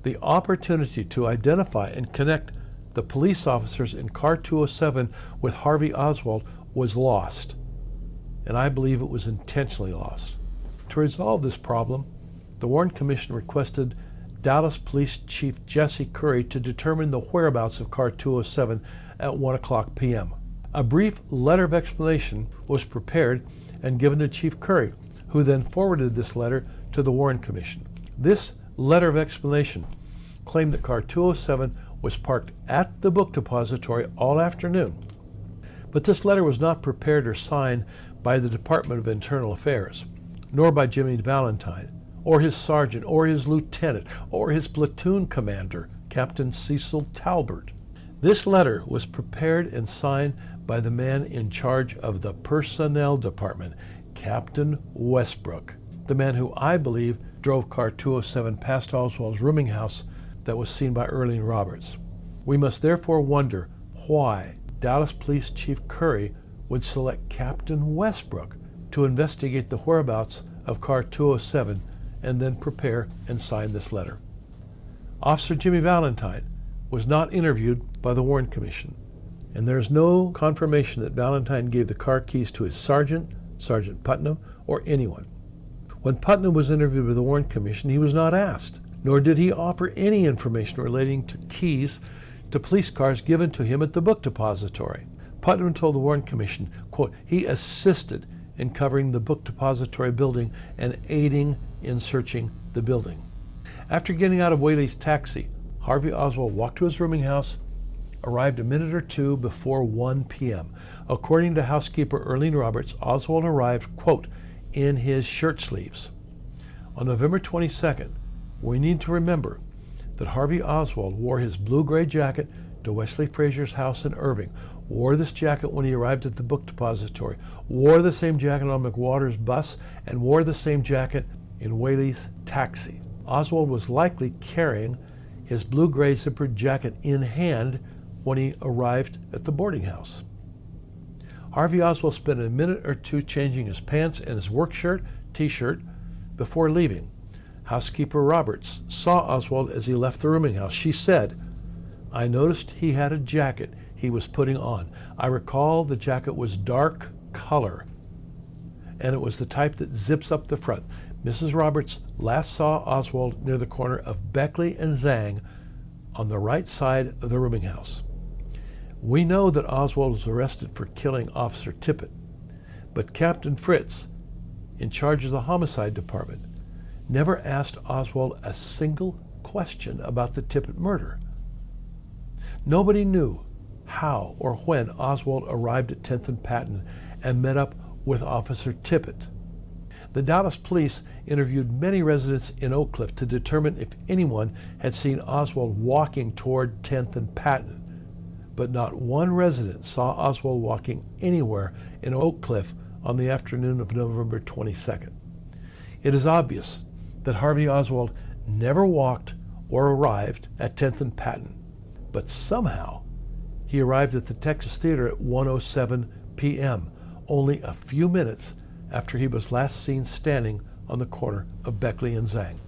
The opportunity to identify and connect the police officers in car 207 with Harvey Oswald was lost, and I believe it was intentionally lost. To resolve this problem, the Warren Commission requested Dallas Police Chief Jesse Curry to determine the whereabouts of car 207 at 1:00 p.m. A brief letter of explanation was prepared and given to Chief Curry, who then forwarded this letter to the Warren Commission. This letter of explanation claimed that car 207 was parked at the book depository all afternoon, but this letter was not prepared or signed by the Department of Internal Affairs, nor by Jimmy Valentine, or his sergeant, or his lieutenant, or his platoon commander, Captain Cecil Talbert. This letter was prepared and signed by the man in charge of the personnel department, Captain Westbrook, the man who I believe drove car 207 past Oswald's rooming house that was seen by Earlene Roberts. We must therefore wonder why Dallas Police Chief Curry would select Captain Westbrook to investigate the whereabouts of car 207 and then prepare and sign this letter. Officer Jimmy Valentine was not interviewed by the Warren Commission, and there is no confirmation that Valentine gave the car keys to his sergeant, Sergeant Putnam, or anyone. When Putnam was interviewed by the Warren Commission, he was not asked, nor did he offer any information relating to keys to police cars given to him at the book depository. Putnam told the Warren Commission, quote, he assisted in covering the book depository building and aiding in searching the building. After getting out of Whaley's taxi, Harvey Oswald walked to his rooming house, arrived a minute or two before 1 p.m. According to housekeeper Earlene Roberts, Oswald arrived, quote, in his shirt sleeves. On November 22nd, we need to remember that Harvey Oswald wore his blue-gray jacket to Wesley Frazier's house in Irving, wore this jacket when he arrived at the book depository, wore the same jacket on McWater's bus, and wore the same jacket in Whaley's taxi. Oswald was likely carrying his blue-gray zippered jacket in hand when he arrived at the boarding house. Harvey Oswald spent a minute or two changing his pants and his work shirt, t-shirt, before leaving. Housekeeper Roberts saw Oswald as he left the rooming house. She said, "I noticed he had a jacket he was putting on. I recall the jacket was dark color, and it was the type that zips up the front." Mrs. Roberts last saw Oswald near the corner of Beckley and Zhang on the right side of the rooming house. We know that Oswald was arrested for killing Officer Tippit, but Captain Fritz, in charge of the homicide department, never asked Oswald a single question about the Tippit murder. Nobody knew how or when Oswald arrived at 10th and Patton and met up with Officer Tippit. The Dallas police interviewed many residents in Oak Cliff to determine if anyone had seen Oswald walking toward 10th and Patton, but not one resident saw Oswald walking anywhere in Oak Cliff on the afternoon of November 22nd. It is obvious that Harvey Oswald never walked or arrived at 10th and Patton, but somehow he arrived at the Texas Theater at 1:07 p.m., only a few minutes after he was last seen standing on the corner of Beckley and Zhang.